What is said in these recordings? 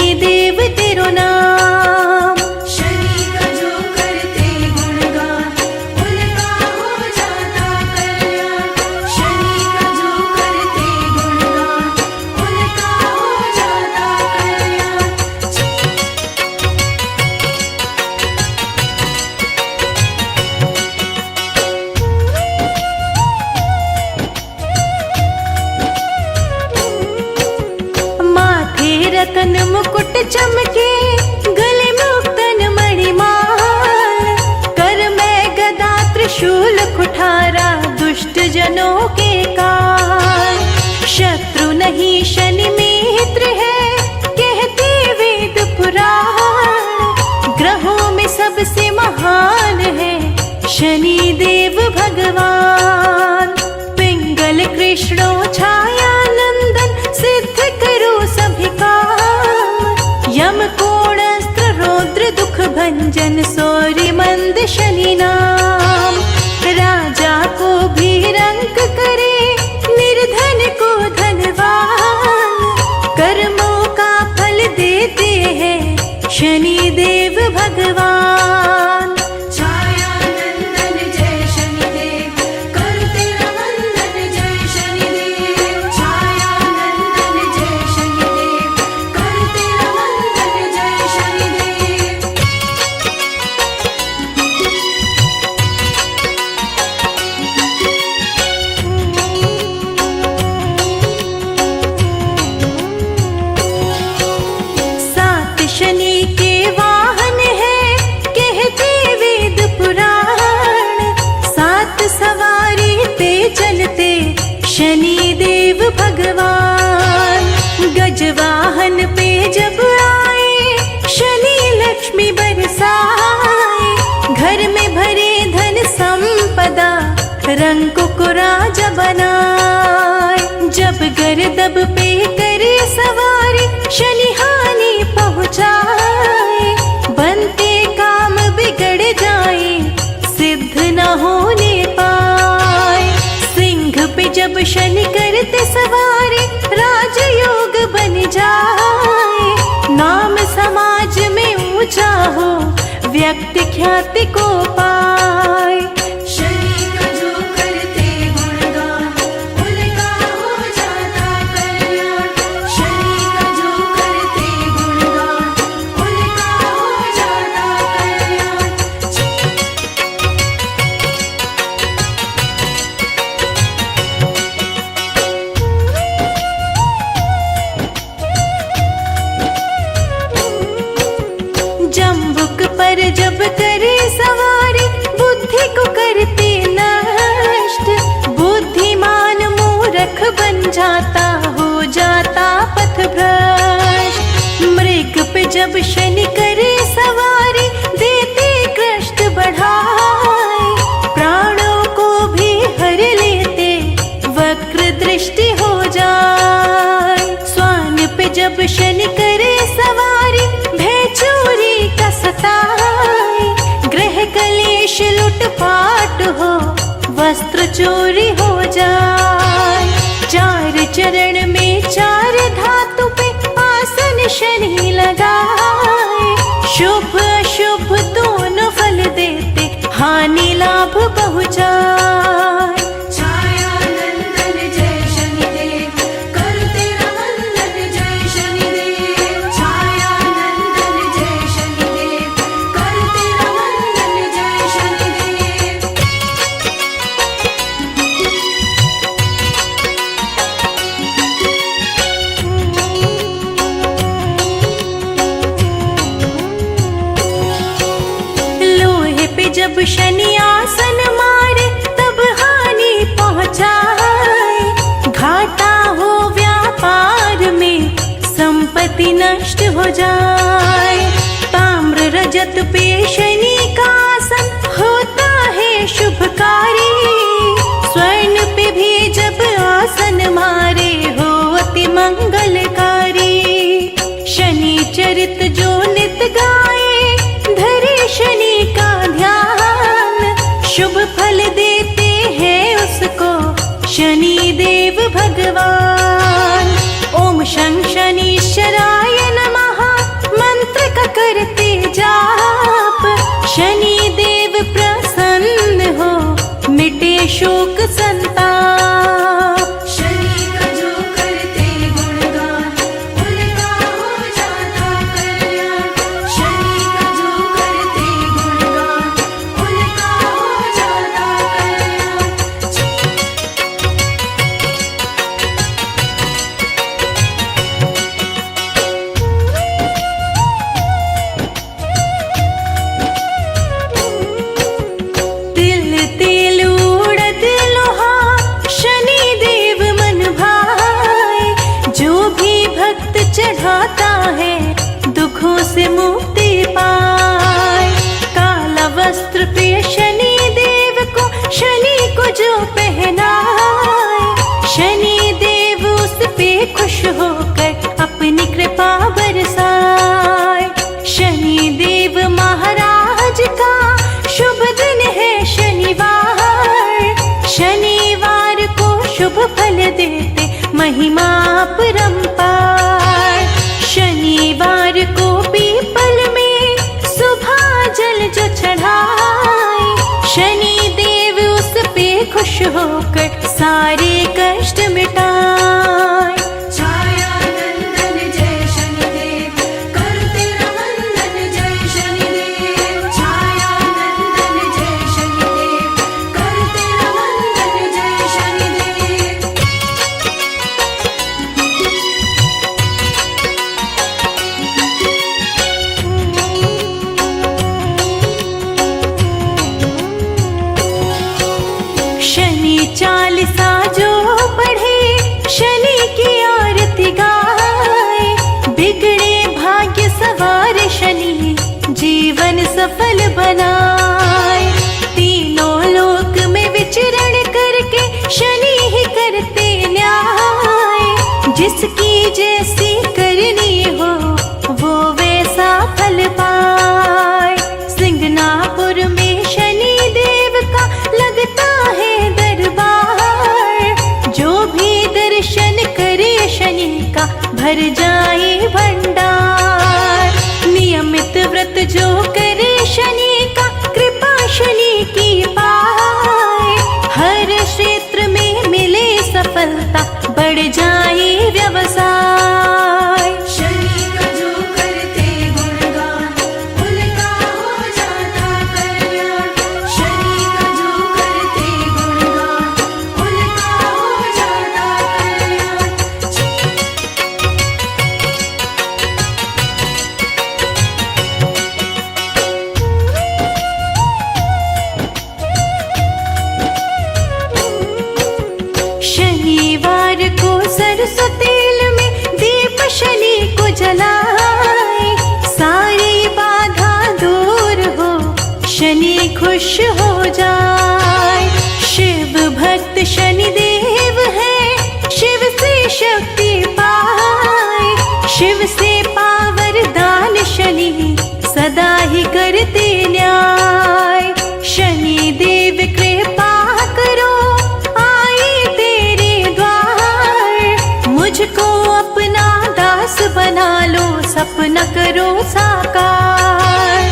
शनि देव तेरो नाम। शनि का जो करते गुणगान, उनका हो जाता कल्याण। शनि का जो करते गुणगान, उनका हो जाता कल्याण। माथे रतन मुकुट चमके, गले मुक्तन मणिमाल, कर में गदा त्रिशूल कुठारा, दुष्ट जनों के काल। शत्रु नहीं शनि मित्र है, कहते वेद पुराण, ग्रहों में सबसे महान है शनि देव भगवान। पिंगल कृष्णो छाया नंदन, सिद्ध करो सभी काम, यम कोण अस्त्र रौद्र दुख भंजन, सौर्य मंद शनि नाम। राजा को भी रंक करे, निर्धन को धनवान, कर्मों का फल देते हैं शनि देव भगवान। छाया नंदन जय शनिदेव, करो तेरा वंदन जय शनिदेव। छाया नंदन जय शनिदेव, करो तेरा वंदन जय शनिदेव। सात शनि के वाहन है, कहते वेद पुराण, सात सवारी पे चलते शनि देव भगवान। गजवाहन पे जब आए, शनि लक्ष्मी बरसाए, घर में भरे धन संपदा, रंग को राजा बनाए। जब गर्दब पे करे सवारी, शनि हानि पहुँचाए, बनते काम बिगड़ जाए, सिद्ध न होने पाए। सिंह पे जब शनि करते सवारी, राजयोग बन जाए, नाम समाज में ऊंचा हो, व्यक्ति ख्याति को पाए। शनि का जो करते गुणगान, उनका हो जाता कल्याण। शनि का जो करते गुणगान, उनका हो जाता कल्याण। जम्बुक पर जब करे सवारी, बुद्धि को करते नष्ट, बुद्धिमान मूर्ख बन जाता, हो जाता पथ भ्रष्ट। मृग पे जब शनि करे सवारी, देते कष्ट बढ़ाए, प्राणों को भी हर लेते, वक्र दृष्टि हो जाए। स्वान पे जब शनि करे सवारी, भय चोरी का सताए, ग्रह कलेश लूटपाट हो, वस्त्र चोरी हो जाए। चार चरण में चार धातु पे आसन शनि लगाए, शुभ अशुभ दोनों फल देते, हानि लाभ पहुँचाए। छाया नंदन जय शनिदेव, करो तेरा वंदन जय शनिदेव। छाया नंदन जय शनिदेव, करो तेरा वंदन जय शनिदेव। लोहे पे जब शनि आसन मारे, तब हानि पहुँचाए, घाटा हो व्यापार में, संपत्ति नष्ट हो जाए। ताम्र रजत पे शनि का आसन, होता है शुभकारी, स्वर्ण पे भी जब आसन मारे, हो अति मंगलकारी। शनि चरित जो नित गाए, धरे शनि का ध्यान, शुभ फल देते हैं उसको शनि देव भगवान। ओम शं शनीश्वराय नमः। से मुक्ति पाए। काला वस्त्र प्रिय शनि देव को, शनि को जो पहनाए, शनि देव उस पे खुश होकर अपनी कृपा बरसाए। शनि देव महाराज का शुभ दिन है शनिवार, शनिवार को शुभ फल देते महिमा अपरंपार। शनिवार को पीपल में सुबह जल जो चढ़ाए, शनि देव उस पे खुश होकर सारे कष्ट मिटाए। छायानंदन जय शनिदेव, करो तेरा वंदन जय शनिदेव। छायानंदन जय शनिदेव, करो तेरा वंदन जय शनिदेव। शनि चालीसा जो पढ़े, शनि की आरती गाए, बिगड़े भाग्य सवार शनि जीवन सफल बनाए। तीनों लोक में विचरण करके शनि ही करते न्याय, जिसकी जैसी करनी हो वो वैसा फल पाए। सिंगनापुर में शनि देव का लगता है दरबार, जो भी दर्शन करे शनि का भर जाए भंडार। नियमित व्रत जो करे शनि का, कृपा शनि की पाए, हर क्षेत्र में मिले सफलता, बढ़ जाए व्यवसाय। शनि का जो करते गुणगान, उनका हो जाता कल्याण। शनि का जो करते गुणगान, उनका हो जाता कल्याण। शनिवार को सरसों तेल में दीप शनि को जलाए, सारी बाधा दूर हो, शनि खुश हो जाए। शिव भक्त शनि देव है, शिव से शक्ति पाए, शिव से पावर दान शनि सदा ही करते न्याय। शनि देव कृपा करो, आए तेरे द्वार, मुझको अपना दास बना लो, सपना करो साकार।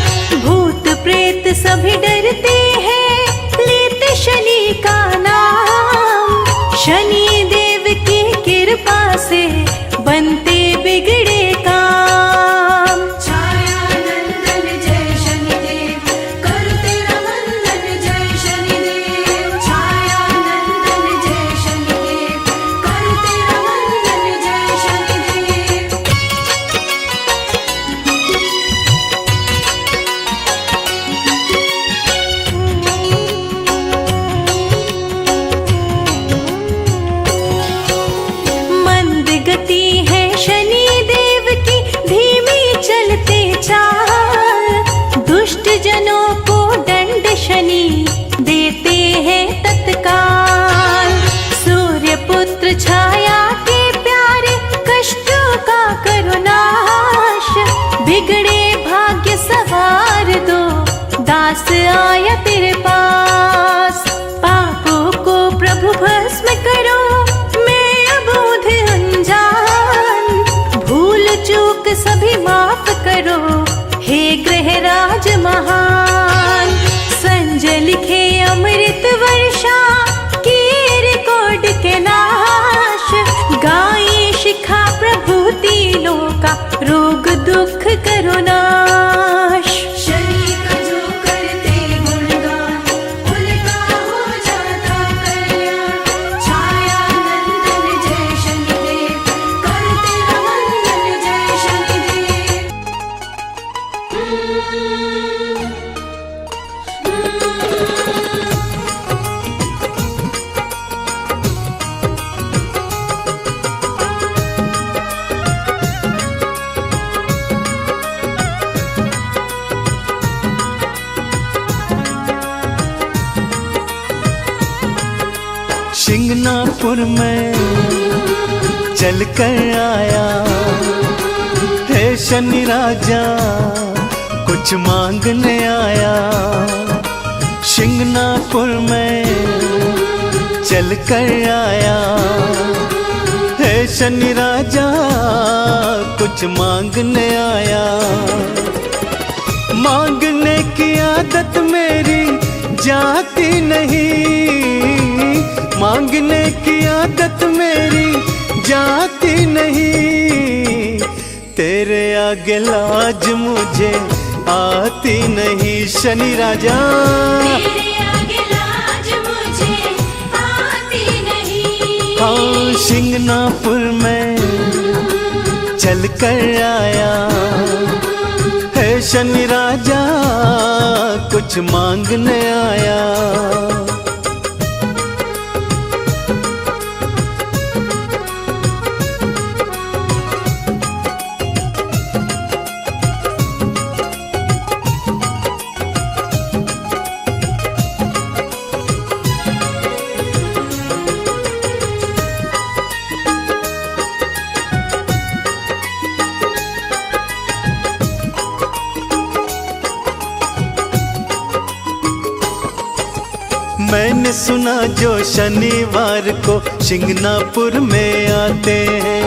भूत प्रेत सभी डरते हैं लेते शनि का नाम, शनि देव की कृपा से बनते बिगड़े काम। छायानंदन जय शनिदेव, करो तेरा वंदन जय शनिदेव। छायानंदन जय शनिदेव, करो तेरा वंदन जय शनिदेव। मंद गति है शनि देव की, धीमी चलते चाल, दुष्ट जनों को दंड शनि देते हैं तत्काल। सूर्य पुत्र छाया के प्यारे, कष्टों का करो नाश, बिगड़े भाग्य सवार दो, दास आया तेरे पास। पापों को प्रभु भस्म करो, मैं अबोध अनजान, भूल चूक सभी माफ करो, हे ग्रहराज महान। संजय लिखे अमृत वर्षा, किए रिकॉर्ड के नाश, गाये शिखा प्रभु तीनों का, रोग दुख करो नाश। शनि का जो करते गुणगान, उनका हो जाता कल्याण। छायानंदन जय शनिदेव, करो तेरा वंदन जय शनिदेव। शिंगनापुर में चल कर आया है शनि राजा, कुछ मांगने आया। शिंगनापुर में चल कर आया है शनि राजा, कुछ मांगने आया। मांगने की आदत मेरी जाती नहीं, मांगने की आदत मेरी जाती नहीं। तेरे आगे लाज मुझे आती नहीं शनि राजा, तेरे आगे लाज मुझे आती नहीं। हाँ शिंगनापुर में चल कर आया है शनि राजा, कुछ मांगने आया। मैंने सुना जो शनिवार को शिंगनापुर में आते हैं,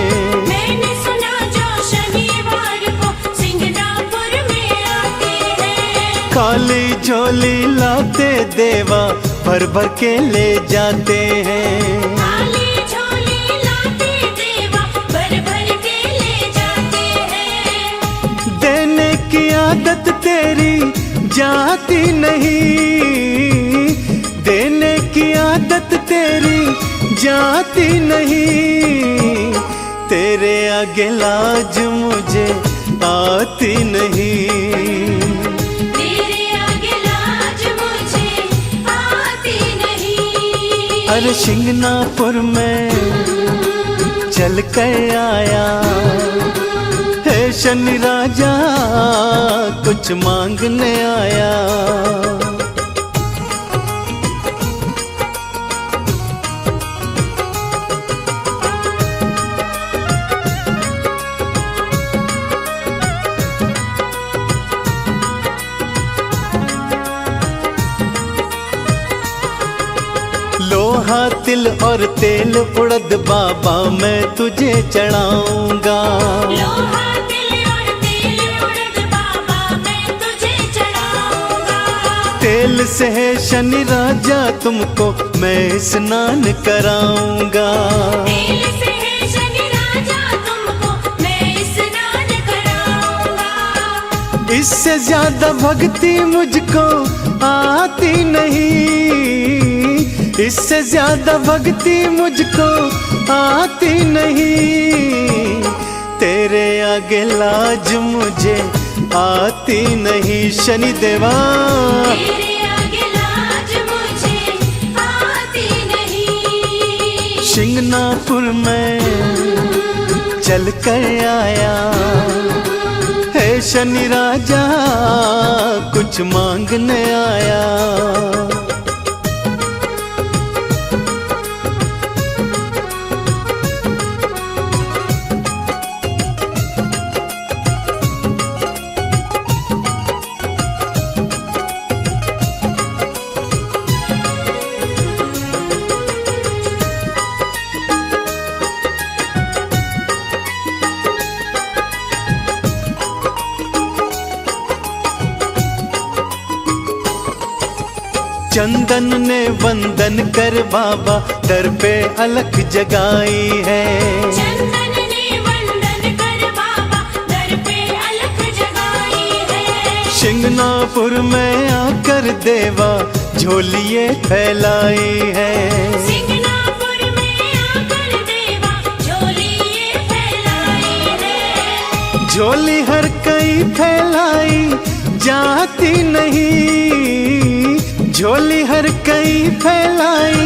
मैंने सुना जो शनिवार को शिंगनापुर में आते हैं। खाली झोली लाते देवा भर भर के ले जाते हैं। खाली झोली लाते देवा भर भर के ले जाते हैं। देने की आदत तेरी जाती नहीं, देने की आदत तेरी जाती नहीं। तेरे आगे लाज मुझे आती नहीं, तेरे आगे लाज मुझे आती नहीं। अरे शिंगनापुर में चल कर आया है शनि राजा, कुछ मांगने आया। लोहा तिल और तेल उड़द बाबा मैं तुझे चढ़ाऊंगा। लोहा तिल और तेल उड़द बाबा मैं तुझे चढ़ाऊंगा। तेल से है शनि राजा तुमको मैं स्नान कराऊंगा। तेल से है शनि राजा तुमको मैं स्नान कराऊंगा। इससे ज्यादा भक्ति मुझको आती नहीं, इससे ज्यादा भक्ति मुझको आती नहीं। तेरे आगे लाज मुझे आती नहीं शनि देवा, तेरे आगे लाज मुझे आती नहीं। शिंगनापुर में चल कर आया है शनि राजा, कुछ मांगने आया। चंदन ने वंदन कर बाबा दर पे अलख जगाई है। चंदन ने वंदन कर बाबा दर पे अलख जगाई है। शिंगनापुर में आकर देवा झोलिए फैलाई है। शिंगनापुर में आकर देवा झोलिए फैलाई है। झोली हर कई फैलाई जाती नहीं, झोली हर कई फैलाई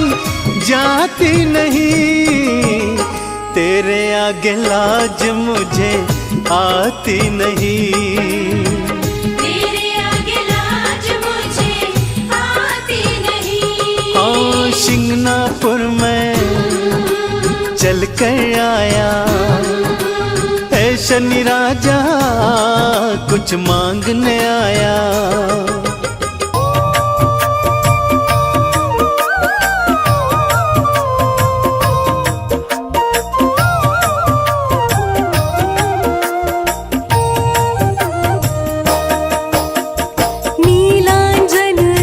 जाती नहीं। तेरे आगे लाज मुझे आती नहीं, तेरे आगे लाज मुझे आती नहीं। हाँ शिंगनापुर में कर आया। हे शनि राजा कुछ मांगने आया।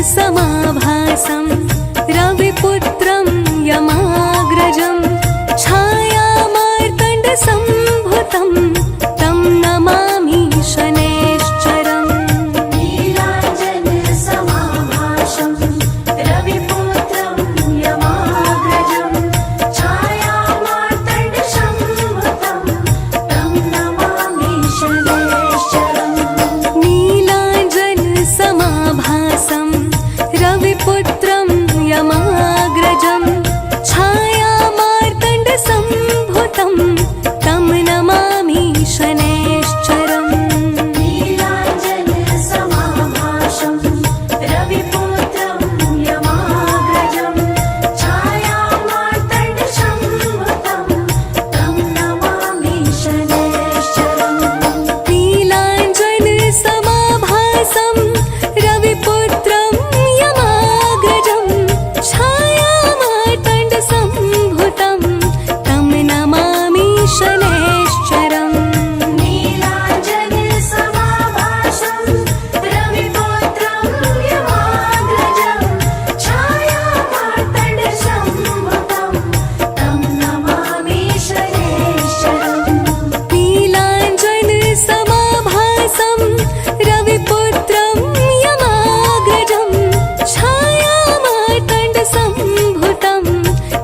समाभासं रविपुत्रं यमाग्रजं छायामार्तण्डसम्भुतं तं नमामि शनैश्चरम्। नीलाञ्जनसमाभासं रविपुत्रं यमाग्रजं छायामार्तण्डसम्भुतं तं नमामि शनैश्चरम्। नीलाञ्जनसमाभासं रविपुत्रं यमाग्रजं छायामार्तण्डसम्भुतं तं नमामि शनैश्चरम्। नीलाञ्जनसमाभासं रविपुत्रं यमाग्रजं छायामार्तण्डसम्भुतं तं नमामि शनैश्चरम्। नीलाञ्जनसमाभासं रविपुत्रं यमाग्रजं छायामार्तण्डसम्भुतं तं नमामि शनैश्चरम्। नीलाञ्जनसमाभासं रविपुत्रं यमाग्रजं छायामार्तण्डसम्भुतं तं नमामि शनैश्चरम्। नीलाञ्जनसमाभासं रविपुत्रं यमाग्रजं छायामार्तण्डसम्भुतं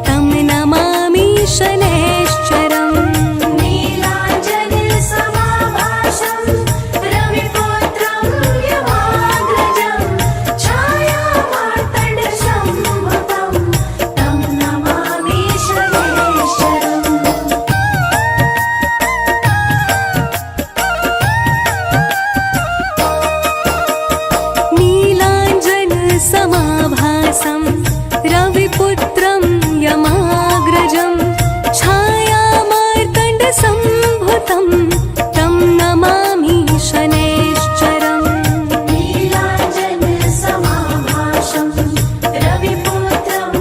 तं नमामि शनैश्चरम्। नीलाञ्जनसमाभासं रविपुत्रं यमाग्रजं छायामार्तण्डसम्भुतं तं नमामि शनैश्चरम्। नीलाञ्जनसमाभासं रविपुत्रं यमाग्रजं छायामार्तण्डसम्भुतं तं नमामि शनैश्चरम्। नीलाञ्जनसमाभासं रविपुत्रं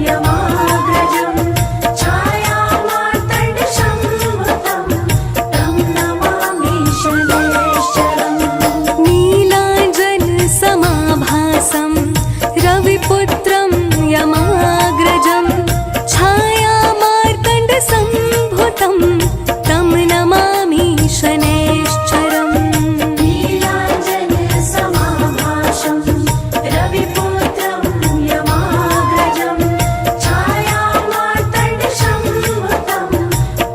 यमाग्रजं छायामार्तण्डसम्भुतं तं नमामि शनैश्चरम्। नीलाञ्जनसमाभासं रविपुत्रं यमाग्रजं छायामार्तण्डसम्भुतं तं नमामि शनैश्चरम्। नीलाञ्जनसमाभासं रविपुत्रं यमाग्रजं छायामार्तण्डसम्भुतं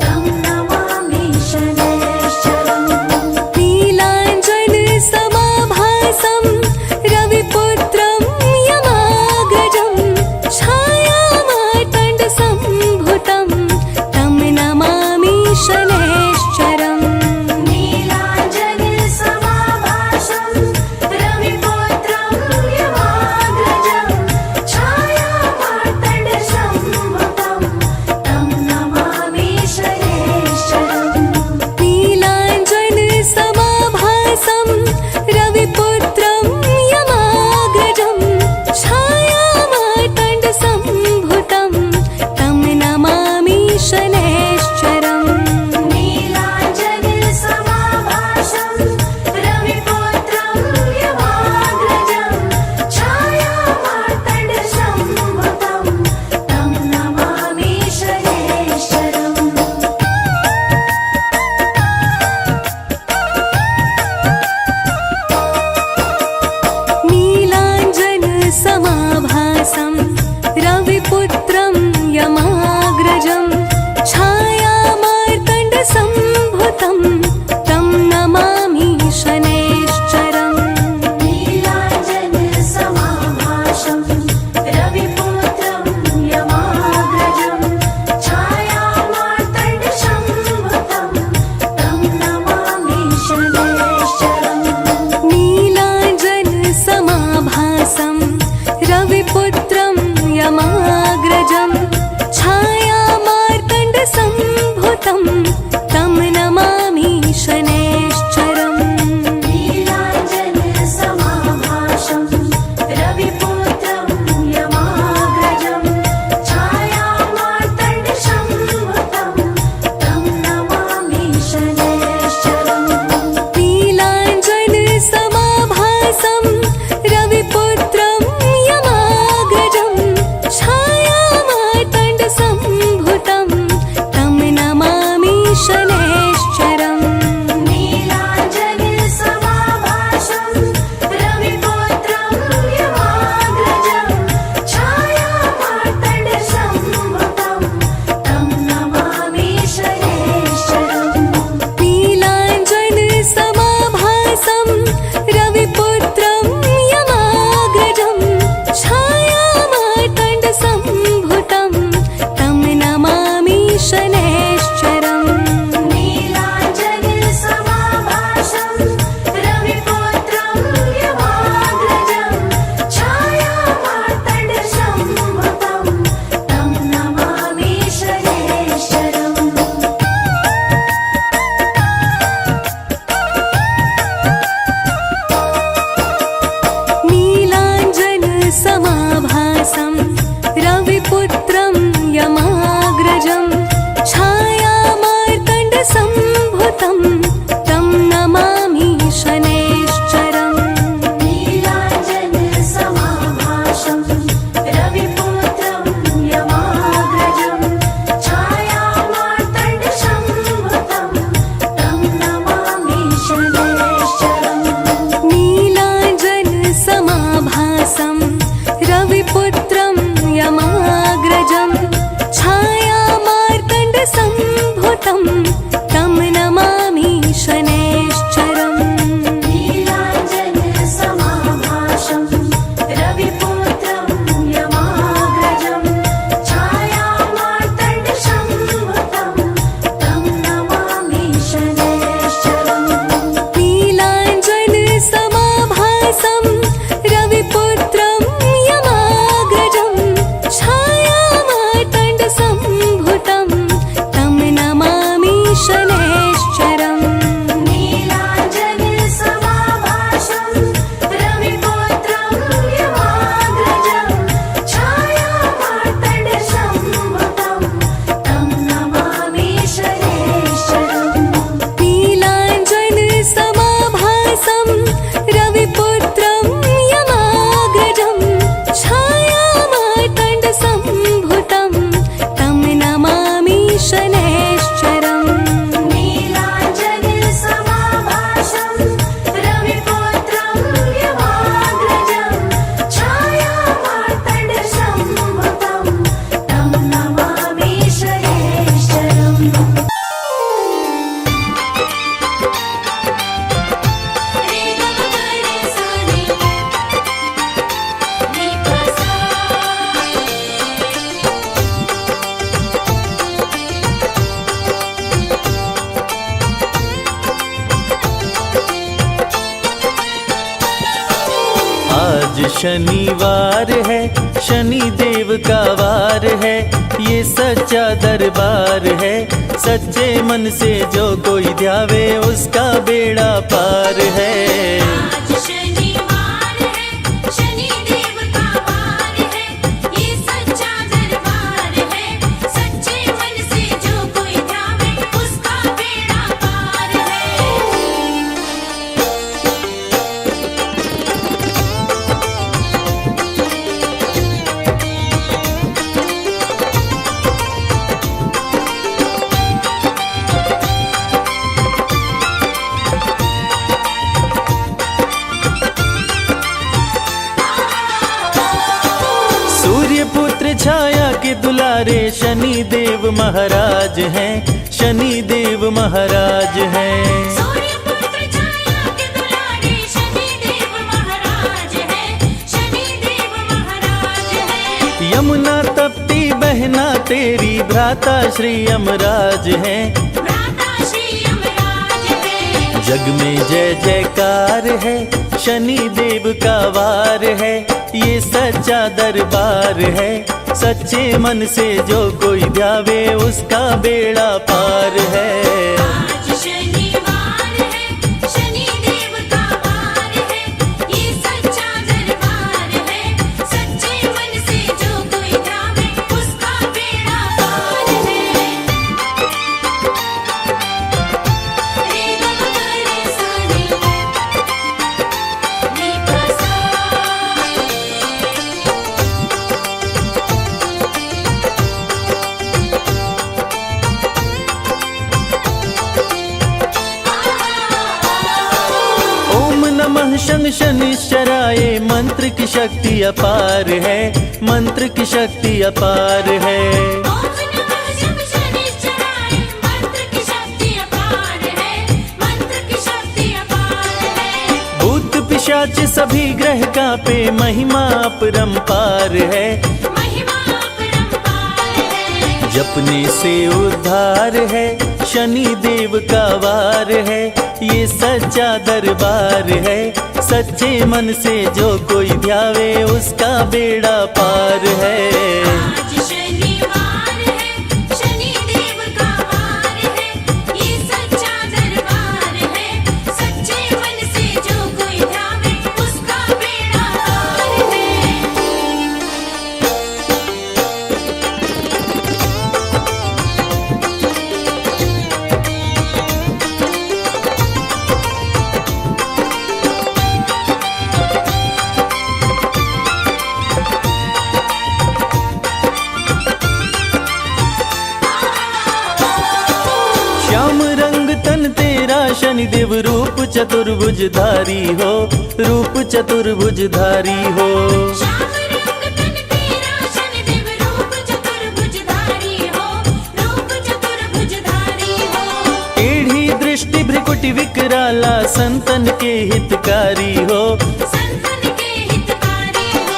तं नमामि शनैश्चरम्। नीलाञ्जनसमाभासं रविपुत्रं यमाग्रजं छायामार्तण्डसम्भुतं तं नमामि शनैश्चरम्। नीलाञ्जनसमाभासं रविपुत्रं यमाग्रजं छायामार्तण्डसम्भुतं तं नमामि शनैश्चरम्। नीलाञ्जनसमाभासं रविपुत्रं यमाग्रजं छायामार्तण्डसम्भुतं तं नमामि शनैश्चरम्। नीलाञ्जनसमाभासं रविपुत्रं यमाग्रजं छायामार्तण्डसम्भुतं तं नमामि शनैश्चरम्। नीलाञ्जनसमाभासं रविपुत्रं यमाग्रजं छायामार्तण्डसम्भुतं तं नमामि शनैश्चरम्। नीलाञ्जनसमाभासं रविपुत्रं यमाग्रजं छायामार्तण्डसम्भुतं तं नमामि शनैश्चरम्। नीलाञ्जनसमाभासं शनिवार है, शनि देव का वार है, ये सच्चा दरबार है। सच्चे मन से जो कोई ध्यावे उसका बेड़ा पार है। आज शनिवार है, शनि देव का वार है, ये सच्चा दरबार है। सच्चे मन से जो कोई ध्यावे उसका बेड़ा पार है। सूर्य पुत्र छाया के दुलारे शनि देव महाराज हैं, शनि देव महाराज हैं। सूर्य पुत्र छाया के दुलारे शनि देव महाराज है, शनि देव महाराज है। यमुना तप्ती बहना तेरी भ्राता श्री यमराज हैं। भ्राता श्री यमराज है। जग में जय जयकार है, शनि देव का वार है, ये सच्चा दरबार है। सच्चे मन से जो कोई ध्यावे उसका बेड़ा पार है। आज शनिवार है, शनि देव का वार है, ये सच्चा दरबार है। सच्चे मन से जो कोई ध्यावे उसका बेड़ा पार है। रे ग म ग रे सा रे, रे प सा। ओम नमः शं शनिश्चराय, मंत्र की शक्ति अपार है, मंत्र की शक्ति अपार है। ओम नमः शं शनिश्चराय, मंत्र की शक्ति अपार है, मंत्र की शक्ति अपार है। भूत पिशाच सभी ग्रह कांपे, महिमा अपरंपार है। महिमा अपरंपार है। जपने से उद्धार है, शनि देव का वार है, ये सच्चा दरबार है। सच्चे मन से जो कोई ध्यावे उसका बेड़ा पार है। आज शनिवार है, शनि देव का वार है, ये सच्चा दरबार है। सच्चे मन से जो कोई ध्यावे उसका बेड़ा पार है। श्याम रंग तन तेरा शनि देव, रूप चतुर्भुजधारी हो, रूप चतुर्भुजधारी हो। श्याम रंग तन तेरा शनि देव, रूप चतुर्भुजधारी हो, रूप चतुर्भुजधारी हो। टेढ़ी दृष्टि भ्रिकुटि विकराला, संतन के हितकारी हो। संतन के हितकारी हो।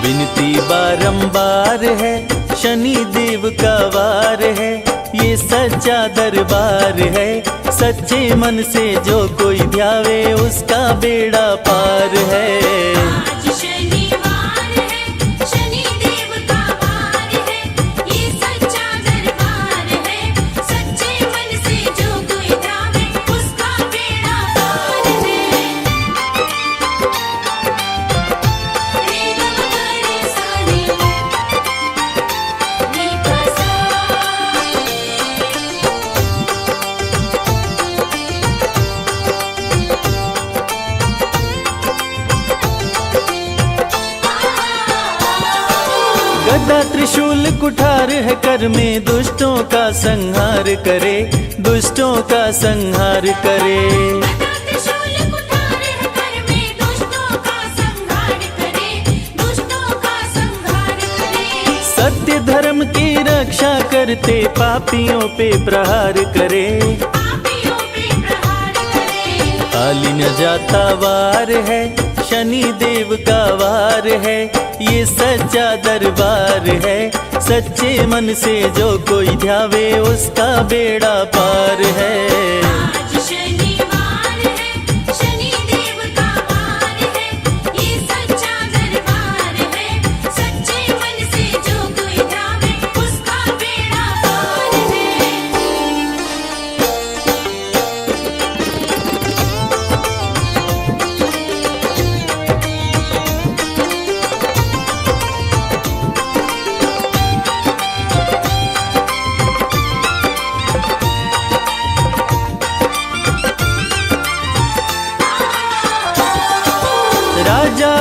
विनती बारंबार है, शनि देव का वार है, ये सच्चा दरबार है। सच्चे मन से जो कोई ध्यावे उसका बेड़ा पार है। आज शनिवार है, शनि देव का वार है, ये सच्चा दरबार है। सच्चे मन से जो कोई ध्यावे उसका बेड़ा पार है। रे ग म ग रे सा रे, रे प सा। गदा त्रिशूल कुठार है कर में, दुष्टों का संहार करे, दुष्टों का संहार करे। गदा त्रिशूल कुठार है कर में, दुष्टों का संहार करे, दुष्टों का संहार करे। सत्य धर्म की रक्षा करते, पापियों पे प्रहार करे। पापियों पे प्रहार करे। खाली न जाता वार है, शनि देव का वार है, ये सच्चा दरबार है। सच्चे मन से जो कोई ध्यावे उसका बेड़ा पार है। आज शनिवार है, शनि देव का वार है, ये सच्चा दरबार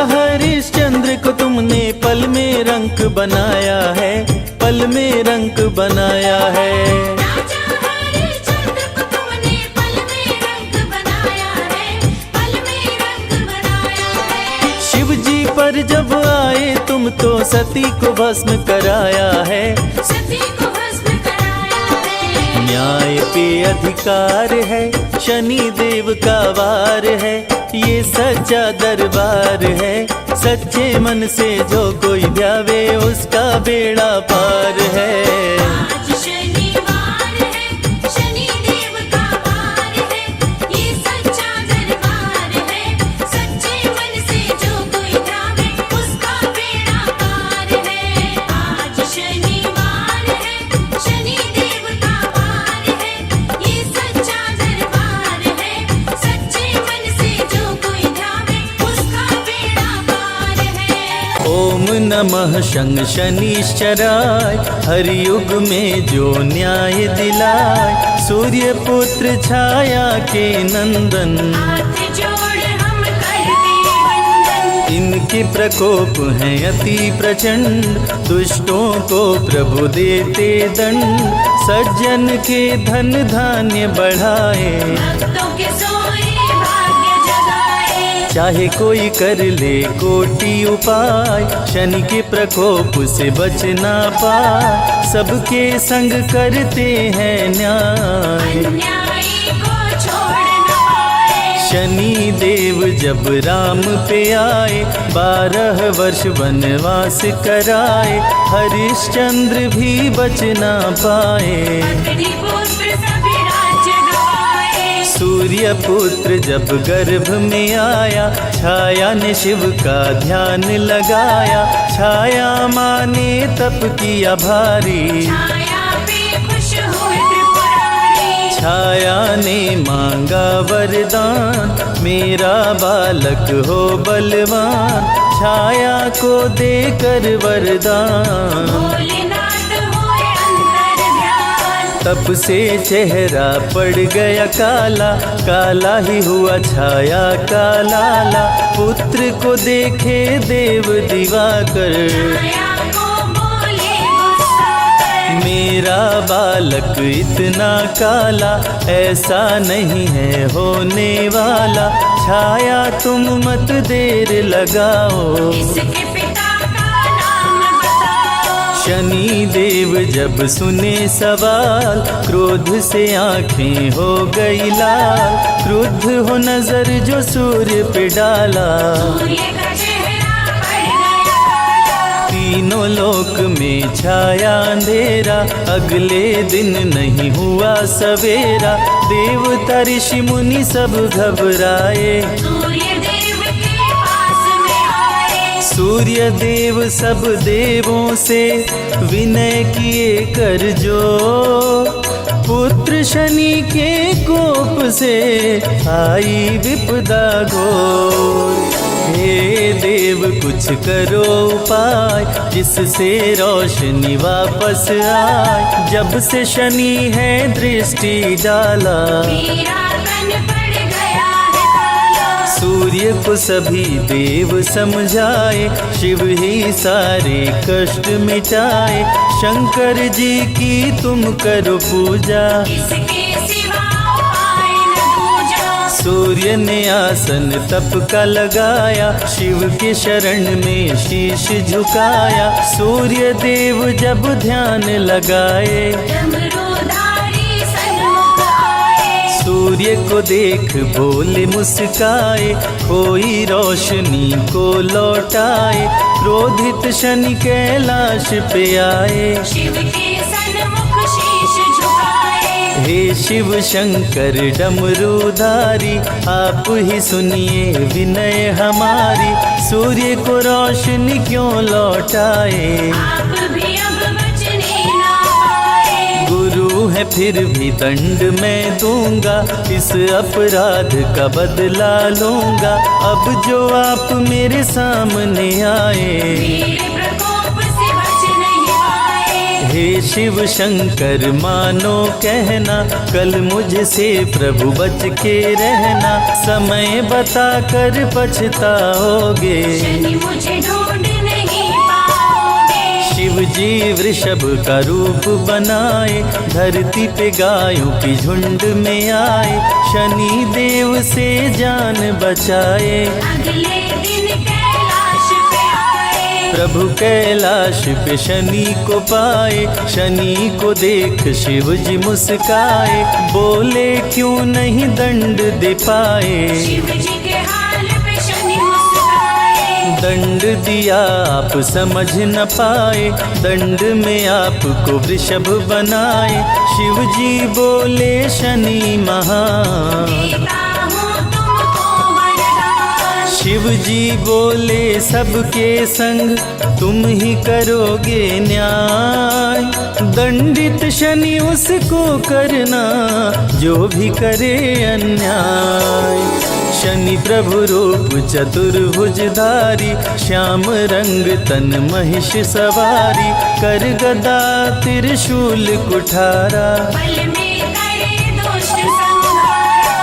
हरिश्चंद्र को तुमने पल में रंक बनाया है, पल में रंक बनाया है। राजा हरिश्चंद्र को तुमने पल में रंग बनाया है, पल में रंग बनाया है। शिव जी पर जब आए तुम तो सती को भस्म कराया है, सती को भस्म कराया है। न्याय पे अधिकार है, शनि देव का वार है, ये सच्चा दरबार है। सच्चे मन से जो कोई ध्यावे उसका बेड़ा पार है। आज शनिवार है, शनि देव का वार है, ये सच्चा दरबार है। सच्चे मन से जो कोई ध्यावे उसका बेड़ा पार है। आज शनिवार है, शनि देव का वार है, ये सच्चा दरबार है। सच्चे मन से जो कोई ध्यावे उसका बेड़ा पार है। ओम नमः शं शनिश्चराय, हर युग में जो न्याय दिलाए। सूर्य पुत्र छाया के नंदन, हाथ जोड़ हम करते वंदन। इनके प्रकोप हैं अति प्रचंड, दुष्टों को प्रभु देते दंड। सज्जन के धन धान्य बढ़ाए, भक्तों के सोए भाग्य जगाए। चाहे कोई कर ले कोटि उपाय, शनि के प्रकोप से बच ना पाए। सबके संग करते हैं न्याय, अन्यायी को छोड़ न पाए। शनि देव जब राम पे आए, 12 वर्ष वनवास कराए। हरिश्चंद्र भी बच ना पाए, अग्नि पुत्र सभी राज्य गवाए। सूर्य पुत्र जब गर्भ में आया, छाया ने शिव का ध्यान लगाया। छाया माने तप किया भारी, छाया पे खुश हुए त्रिपुरारी। छाया ने मांगा वरदान, मेरा बालक हो बलवान। छाया को देकर वरदान, भोलेनाथ हुए अंतर ध्यान। तप से चेहरा पड़ गया काला, काला ही हुआ छाया का लाला। पुत्र को देखे देव दिवाकर, छाया को बोले गुस्सा कर। मेरा बालक इतना काला, ऐसा नहीं है होने वाला। छाया तुम मत देर लगाओ, इसके पिता का नाम बताओ। शनि देव जब सुने सवाल, क्रोध से आंखें हो गई लाल। क्रुद्ध हो नजर जो सूर्य पे डाला, सूर्य का चेहरा पड़ गया काला। तीनों लोक में छाया अंधेरा। अगले दिन नहीं हुआ सवेरा, देवता ऋषि मुनि सब घबराए। सूर्य देव के पास में आए। सूर्य देव सब देवों से विनय किए कर जो, पुत्र शनि के कोप से आई विपदा घोर। हे देव कुछ करो उपाय, जिससे रोशनी वापस आए। जब से शनि है दृष्टि डाला, मेरा तन पड़ गया है काला। सूर्य को सभी देव समझाए, शिव ही सारे कष्ट मिटाए। शंकर जी की तुम करो पूजा, इसके सिवा उपाय न दूजा। सूर्य ने आसन तप का लगाया, शिव के शरण में शीश झुकाया। सूर्य देव जब ध्यान लगाए, डमरूधारी सन्मुख आए। सूर्य को देख बोले मुस्काए, कोई रोशनी को लौटाए। क्रोधित शनि कैलाश पे आए, शिव के सन्मुख शीश झुकाए। हे शिव शंकर डमरूधारी, आप ही सुनिए विनय हमारी। सूर्य को रोशनी क्यों लौटाए, आप भी अब बचने ना पाए। गुरु है फिर भी दंड मैं दूंगा, इस अपराध का बदला लूंगा। अब जो आप मेरे सामने आए, मेरे प्रकोप से बच नहीं पाए। हे शिव शंकर मानो कहना, कल मुझसे प्रभु बच के रहना, समय बता कर पछताओगे। शनि मुझे ढूंढ नहीं पाओगे। शिव जी वृषभ का रूप बनाए, धरती पे गायों की झुंड में आए, शनि देव से जान बचाए। अगले दिन कैलाश पे आए। प्रभु कैलाश पे शनि को पाए, शनि को देख शिव जी मुस्काए, बोले क्यों नहीं दंड दे पाए। शिव जी के हाल पे शनि मुस्काए। दंड दिया आप समझ न पाए, दंड में आपको वृषभ बनाए, शिव जी बोले शनि महान। देता हूँ तुमको वरदान। शिव जी बोले सबके संग तुम ही करोगे न्याय, दंडित शनि उसको करना जो भी करे अन्याय। शनि प्रभु रूप चतुर्भुजधारी, श्याम रंग तन महिष सवारी, कर गदा त्रिशूल कुठारा, बल में करे दुष्ट संहारा।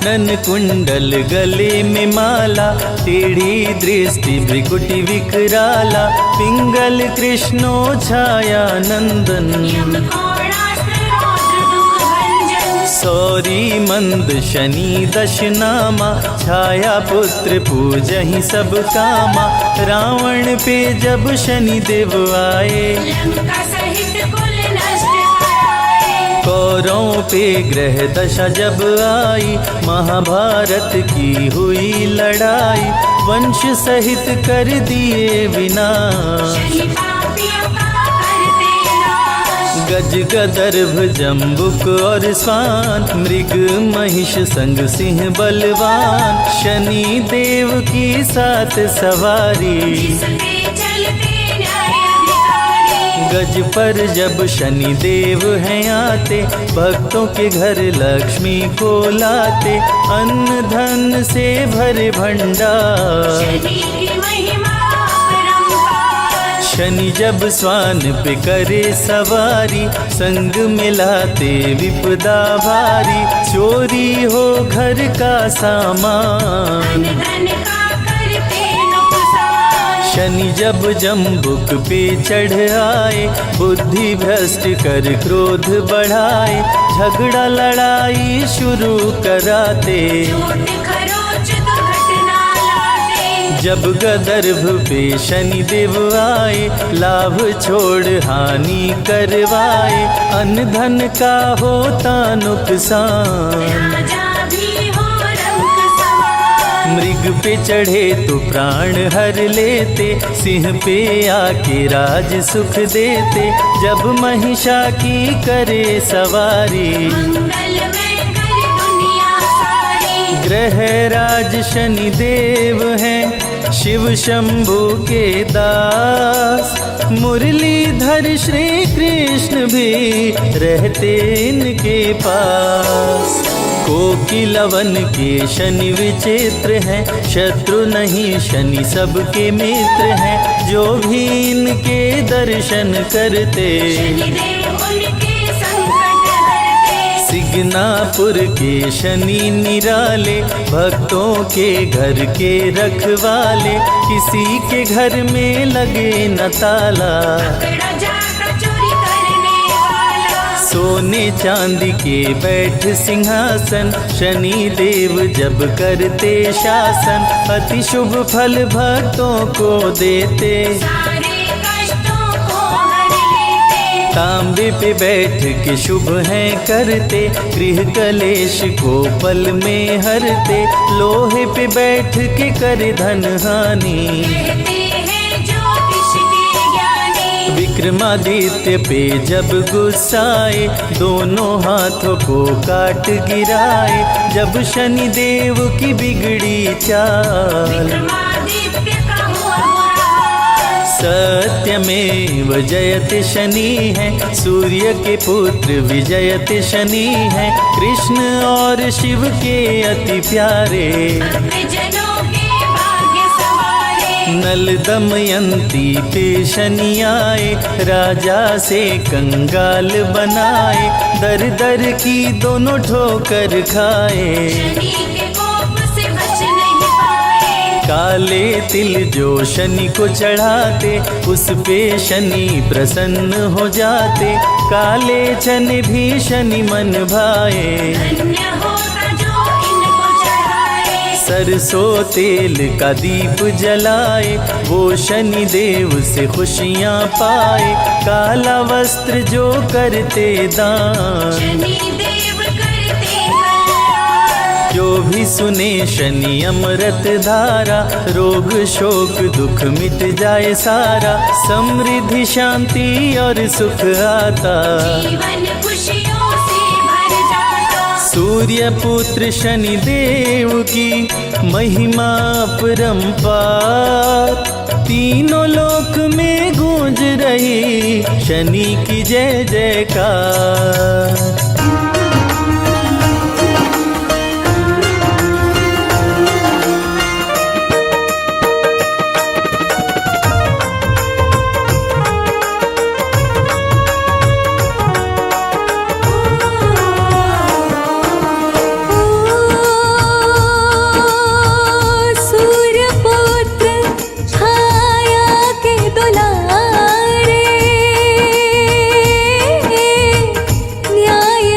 नन कुंडल गले में माला, टेढ़ी दृष्टि भ्रिकुटि विकराला, पिंगल कृष्णो छाया नंदन, यम कोणास्त्र रौद्र दुख भंजन। सौरी मंद शनि दशनामा, छाया पुत्र पूजहि सब कामा, रावण पे जब शनि देव आए, लंका सहित कुल नष्ट कराए। कौरवों पे ग्रह दशा जब आई, महाभारत की हुई लड़ाई, वंश सहित कर दिए विनाश। शनि पापियों का करते नाश। गज गदर्भ जम्बुक और स्वान, मृग महिष संग सिंह बलवान, शनि देव की सात सवारी, जिसपे चलते न्याय अधिकारी। गज पर जब शनि देव हैं आते, भक्तों के घर लक्ष्मी को लाते, अन्न धन से भरे भंडार। शनि की महिमा अपरंपार। शनि जब स्वान पे करे सवारी, संग में लाते विपदा भारी, चोरी हो घर का सामान। धन का करते नुकसान। शनि जब जम्बुक पे चढ़ आए, बुद्धि भ्रष्ट कर क्रोध बढ़ाए, झगड़ा लड़ाई शुरू कराते, झूठ खरोच दुर्घटना लाते। जब गदर्भ पे शनि देव आए, लाभ छोड़ हानि करवाए, अन्न धन का होता नुकसान। राजा भी हो रंग समान। मृग पे चढ़े तो प्राण हर लेते, सिंह पे आके राज सुख देते, जब महिषा की करे सवारी, मंगलमय कर दुनिया सारी। ग्रह राज शनि देव हैं, शिव शंभु के दास, मुरलीधर श्री कृष्ण भी रहते इनके पास। कोकिलवन के शनि विचित्र हैं, शत्रु नहीं शनि सबके मित्र हैं, जो भी इनके दर्शन करते, शनिदेव उनके संकट हरते। सिगनापुर के शनि निराले, भक्तों के घर के रखवाले, किसी के घर में लगे न ताला, पकड़ा जाता चोरी करने वाला। सोने चांदी के बैठ सिंहासन, शनि देव जब करते शासन, अति शुभ फल भक्तों को देते, सारे कष्टों को हर लेते। तांबे पे बैठ के शुभ हैं करते, गृह कलेश को पल में हरते, लोहे पे बैठ के करे धन हानि, कहते हैं ज्योतिष के ज्ञानी। विक्रमादित्य पे जब गुस्साए, दोनों हाथों को काट गिराए, जब शनि देव की बिगड़ी चाल, विक्रमादित्य का हुआ बुरा हाल। सत्यमेव जयते शनि है, सूर्य के पुत्र विजयते शनि है, कृष्ण और शिव के अति प्यारे, भक्तजनों के भाग्य सवारे। नल दमयंती पे शनि आए, राजा से कंगाल बनाए, दर दर की दोनों ठोकर खाए। शनि के कोप से बच नहीं पाए। काले तिल जो शनि को चढ़ाते, उस पे शनि प्रसन्न हो जाते, काले चने भी शनि मन भाए। धन्य होता जो इनको चढ़ाए। सरसों तेल का दीप जलाए, वो शनि देव से खुशियाँ पाए, काला वस्त्र जो करते दान। शनि देव करते कल्याण। जो भी सुने शनि अमृत धारा, रोग शोक दुख मिट जाए सारा, समृद्धि शांति और सुख आता। जीवन खुशियों से भर जाता। सूर्य पुत्र शनि देव की महिमा परंपार, तीनों लोक में गूंज रही शनि की जय जयकार। सूर्यपुत्र छाया के दुलारे, न्याय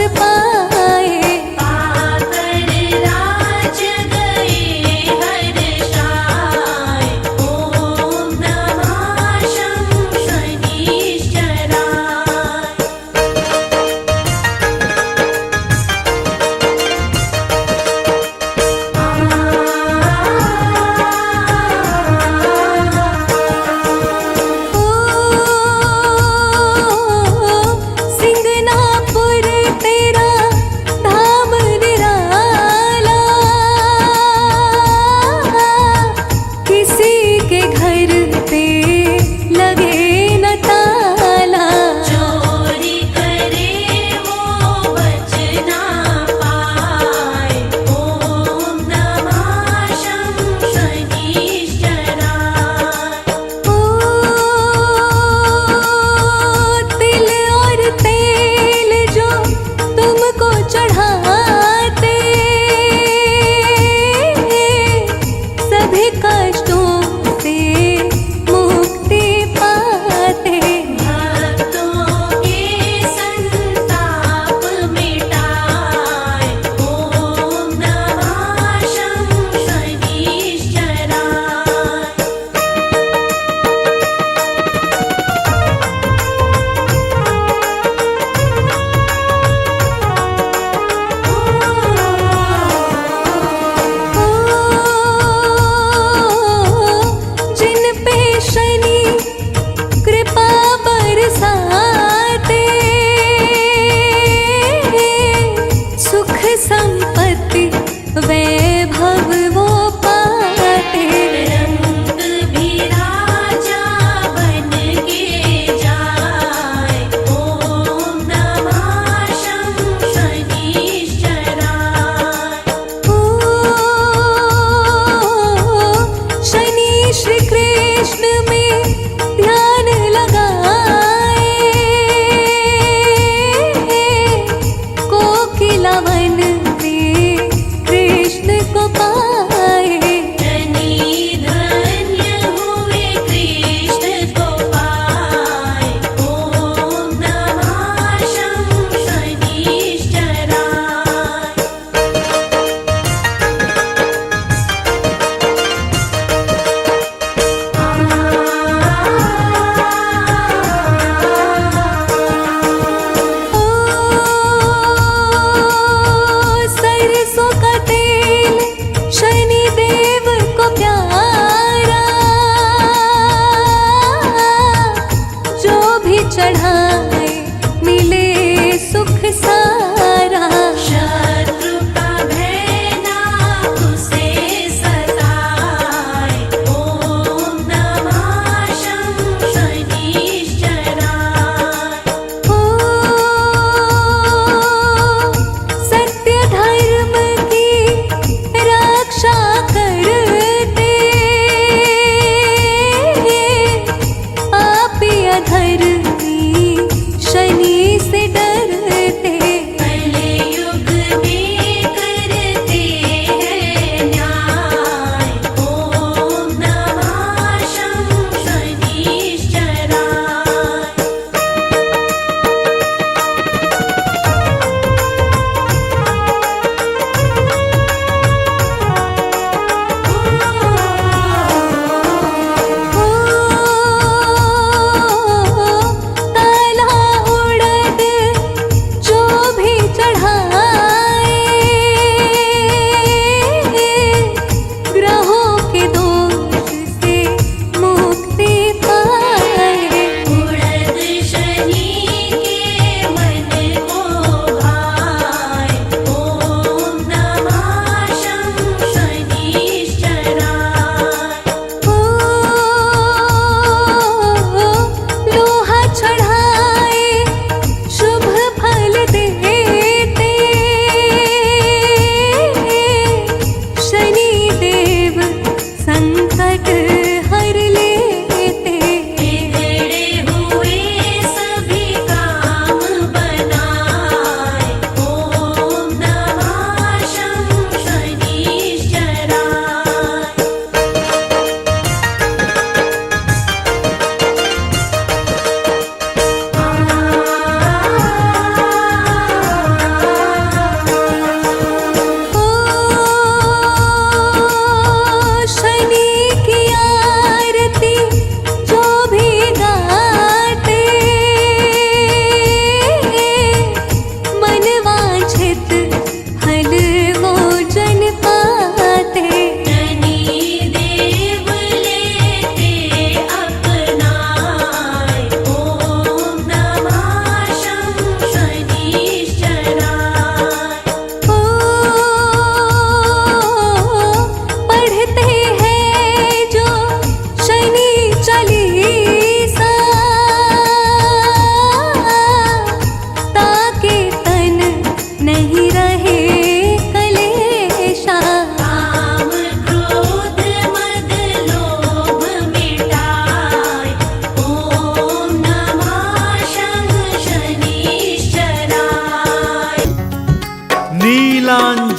पाए। पाकर राज गए हर्षाय, ओम नमः शं शनिश्चराय। सिंगनापुर तेरा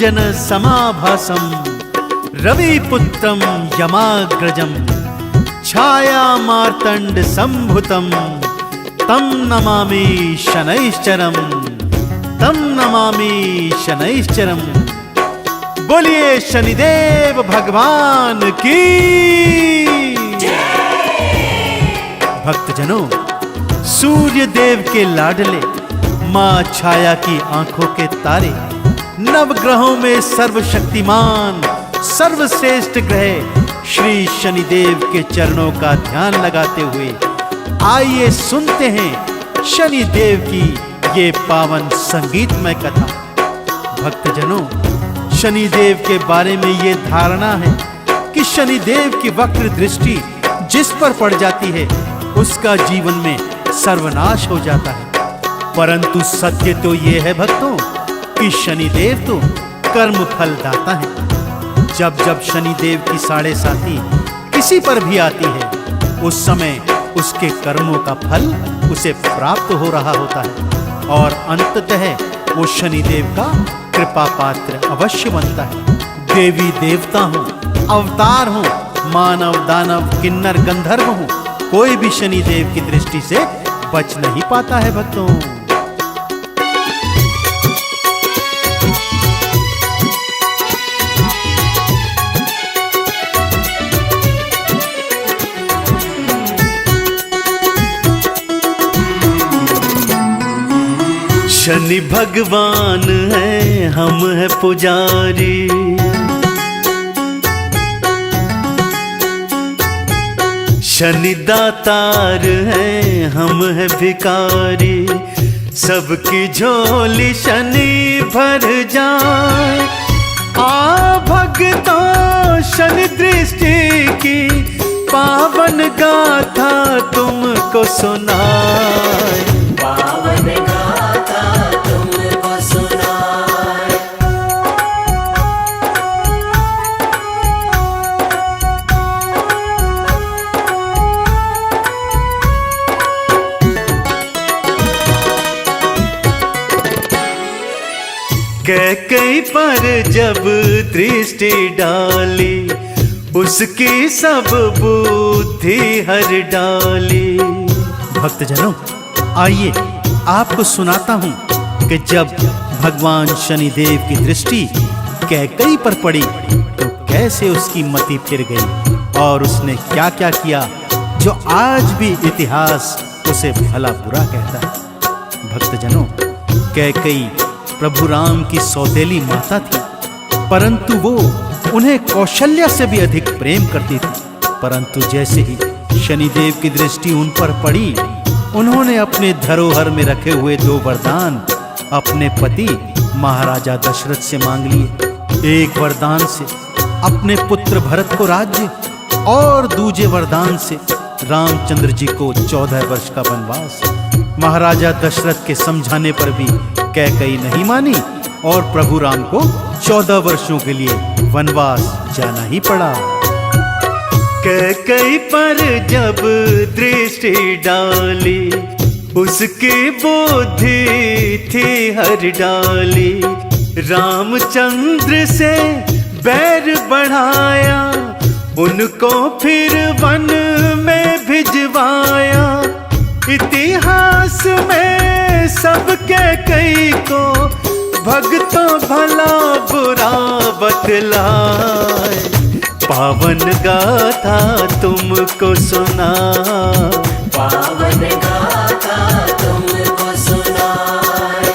अंजन समाभासम रविपुत्रम यमाग्रजम छाया मार्तंड संभुतम तम नमामि शनैश्चरम तम नमामि शनैश्चरम। बोलिए शनिदेव भगवान की। भक्तजनों, सूर्य देव के लाडले मां छाया की आंखों के तारे, नवग्रहों में सर्वशक्तिमान सर्वश्रेष्ठ ग्रह श्री शनिदेव के चरणों का ध्यान लगाते हुए आइए सुनते हैं शनिदेव की ये पावन संगीतमय कथा। भक्तजनों, शनिदेव के बारे में ये धारणा है कि शनिदेव की वक्र दृष्टि जिस पर पड़ जाती है उसका जीवन में सर्वनाश हो जाता है। परंतु सत्य तो ये है भक्तों कि शनिदेव तो कर्म फल दाता है। जब जब शनिदेव की साढ़े साथी किसी पर भी आती है उस समय उसके कर्मों का फल उसे प्राप्त हो रहा होता है और अंततः वो शनिदेव का कृपा पात्र अवश्य बनता है। देवी देवता हो, अवतार हो, मानव दानव किन्नर गंधर्व हो, कोई भी शनिदेव की दृष्टि से बच नहीं पाता है भक्तों। शनि भगवान है, हम है पुजारी, शनि दातार है, हम है भिखारी। सबकी झोली शनि भर जाए, आ भक्तों शनि दृष्टि की पावन गाथा तुमको सुनाए। पावन गाथा तुमको सुनाए। कैकेयी पर जब दृष्टि डाली, उसकी सब बुद्धि हर डाली। भक्तजनों, आइए आपको सुनाता हूं कि जब भगवान शनिदेव की दृष्टि कैकेयी पर पड़ी तो कैसे उसकी मति फिर गई और उसने क्या क्या किया जो आज भी इतिहास उसे भला बुरा कहता है। भक्तजनों, कैकेयी प्रभु राम की सौतेली माता थी, परंतु वो उन्हें कौशल्या से भी अधिक प्रेम करती थी। परंतु जैसे ही शनिदेव की दृष्टि उन पर पड़ी, उन्होंने अपने धरोहर में रखे हुए 2 वरदान अपने पति महाराजा दशरथ से मांग लिए। एक वरदान से अपने पुत्र भरत को राज्य और दूसरे वरदान से रामचंद्र जी को 14 वर्ष का वनवास। महाराजा दशरथ के समझाने पर भी कैकेयी नहीं मानी और प्रभु राम को 14 वर्षों के लिए वनवास जाना ही पड़ा। कैकेयी पर जब दृष्टि डाली, उसकी बुद्धि थी हर डाली। रामचंद्र से बैर बढ़ाया, उनको फिर वन में भिजवाया। इतिहास में सब कैकेयी को भक्तों भला बुरा बतलाए। पावन गाथा तुमको सुना, पावन गाथा तुमको सुनाए।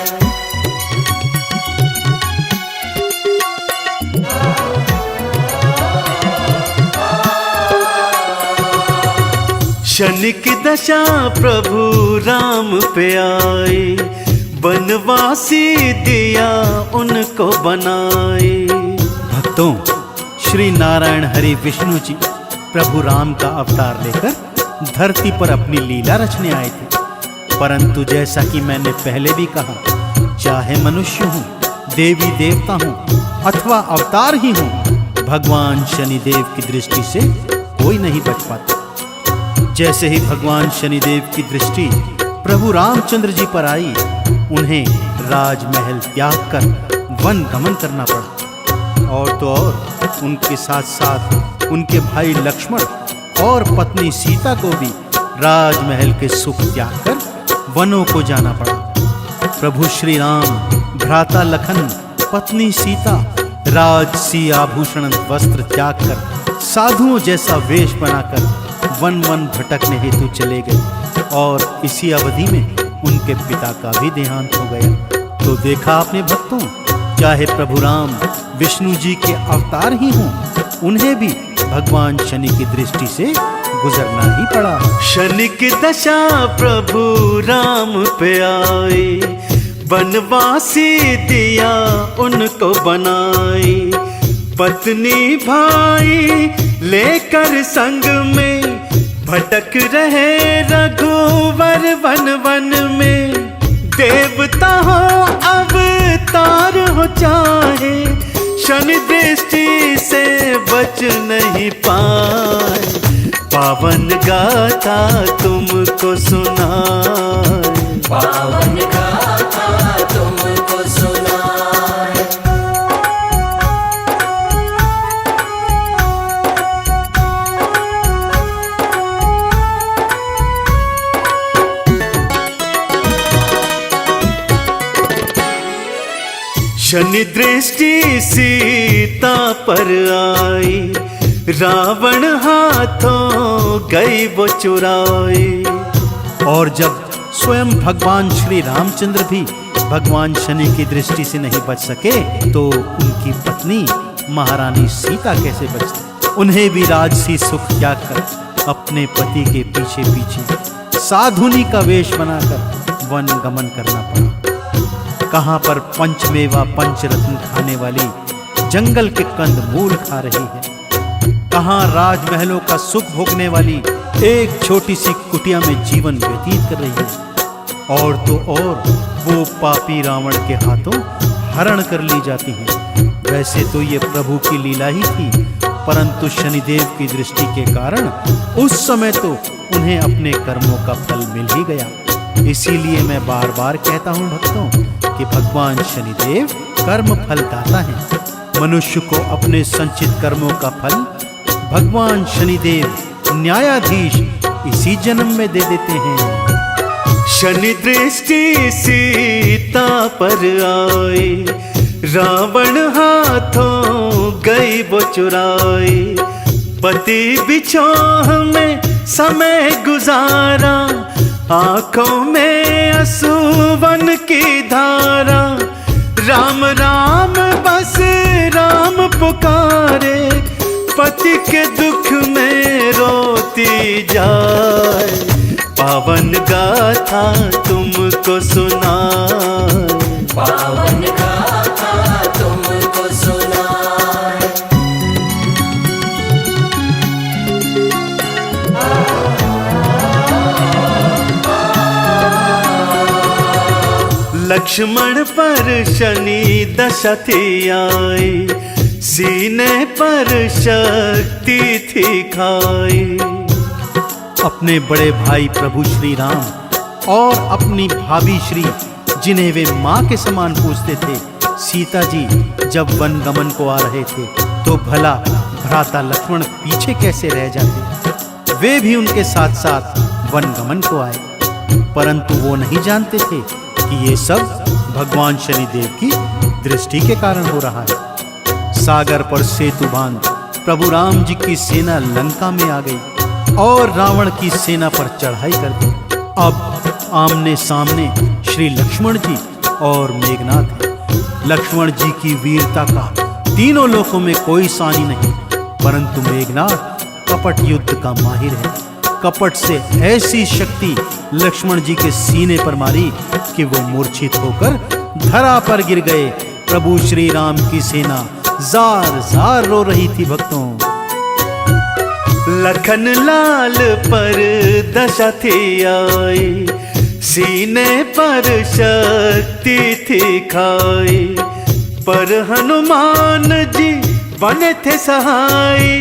शनि की दशा प्रभु राम पे आई, बनवासी दिया उनको बनाए। भक्तों, श्री नारायण हरि विष्णु जी प्रभु राम का अवतार लेकर धरती पर अपनी लीला रचने आए थे। परंतु जैसा कि मैंने पहले भी कहा, चाहे मनुष्य हूँ, देवी देवता हूँ अथवा अवतार ही हूँ, भगवान शनिदेव की दृष्टि से कोई नहीं बच पाता। जैसे ही भगवान शनिदेव की दृष्टि प्रभु रामचंद्र जी पर आई, उन्हें राजमहल त्याग कर वन गमन करना पड़ा। और तो और उनके साथ साथ उनके भाई लक्ष्मण और पत्नी सीता को भी राजमहल के सुख त्याग कर वनों को जाना पड़ा। प्रभु श्री राम, भ्राता लखन, पत्नी सीता राजसी आभूषण वस्त्र त्याग कर साधुओं जैसा वेश बनाकर वन वन भटकने हेतु चले गए और इसी अवधि में उनके पिता का भी देहांत हो गया। तो देखा आपने भक्तों, चाहे प्रभु राम विष्णु जी के अवतार ही हों, उन्हें भी भगवान शनि की दृष्टि से गुजरना ही पड़ा। शनि की दशा प्रभु राम पे आई, वनवासी दिया उनको बनाई। पत्नी भाई लेकर संग में भटक रहे रघुवर वन वन में। देवता हो अवतार हो चाहे, शनि दृष्टि से बच नहीं पाए। पावन गाथा तुमको सुनाए, पावन गाथा तुमको सुनाए। शनि दृष्टि सीता पर आई, रावण हाथों गई वो चुराई। और जब स्वयं भगवान श्री रामचंद्र भी भगवान शनि की दृष्टि से नहीं बच सके तो उनकी पत्नी महारानी सीता कैसे बचती? उन्हें भी राजसी सुख त्याग कर अपने पति के पीछे पीछे साधुनी का वेश बनाकर वन गमन करना पड़ा। कहाँ पर पंचमेवा पंचरत्न खाने वाली जंगल के कंद मूल खा रही है, कहाँ राजमहलों का सुख भोगने वाली एक छोटी सी कुटिया में जीवन व्यतीत कर रही है। और तो और वो पापी रावण के हाथों हरण कर ली जाती हैं। वैसे तो ये प्रभु की लीला ही थी, परंतु शनिदेव की दृष्टि के कारण उस समय तो उन्हें अपने कर्मों का फल मिल ही गया। इसीलिए मैं बार बार कहता हूँ भक्तों कि भगवान शनिदेव कर्म फल दाता है। मनुष्य को अपने संचित कर्मों का फल भगवान शनिदेव न्यायाधीश इसी जन्म में दे देते हैं। शनि दृष्टि सीता पर आई, रावण हाथों गई वो चुराई। पति बिछोह में समय गुजारा, आंखों में आंसुवन की धारा। राम राम बस राम पुकारे, पति के दुख में रोती जाए। पावन गाथा तुमको सुनाए, पावन गाथा तुमको सुनाए। लक्ष्मण पर शनि दशा थी आई, सीने पर शक्ति थी खाई। अपने बड़े भाई प्रभु श्री राम और अपनी भाभी श्री, जिन्हें वे माँ के समान पूजते थे, सीता जी जब वन गमन को आ रहे थे तो भला भ्राता लक्ष्मण पीछे कैसे रह जाते? वे भी उनके साथ साथ वन गमन को आए, परंतु वो नहीं जानते थे कि ये सब भगवान शनिदेव की दृष्टि के कारण हो रहा है। सागर पर सेतु बांध प्रभु राम जी की सेना लंका में आ गई और रावण की सेना पर चढ़ाई कर दी। अब आमने सामने श्री लक्ष्मण जी और मेघनाथ हैं। लक्ष्मण जी की वीरता का तीनों लोकों में कोई सानी नहीं, परंतु मेघनाथ कपट युद्ध का माहिर है। कपट से ऐसी शक्ति लक्ष्मण जी के सीने पर मारी कि वो मूर्छित होकर धरा पर गिर गए। प्रभु श्री राम की सेना जार जार रो रही थी भक्तों। लखन लाल पर दशा थी आई, सीने पर शक्ति थी खाई। पर हनुमान जी बने थे सहाय,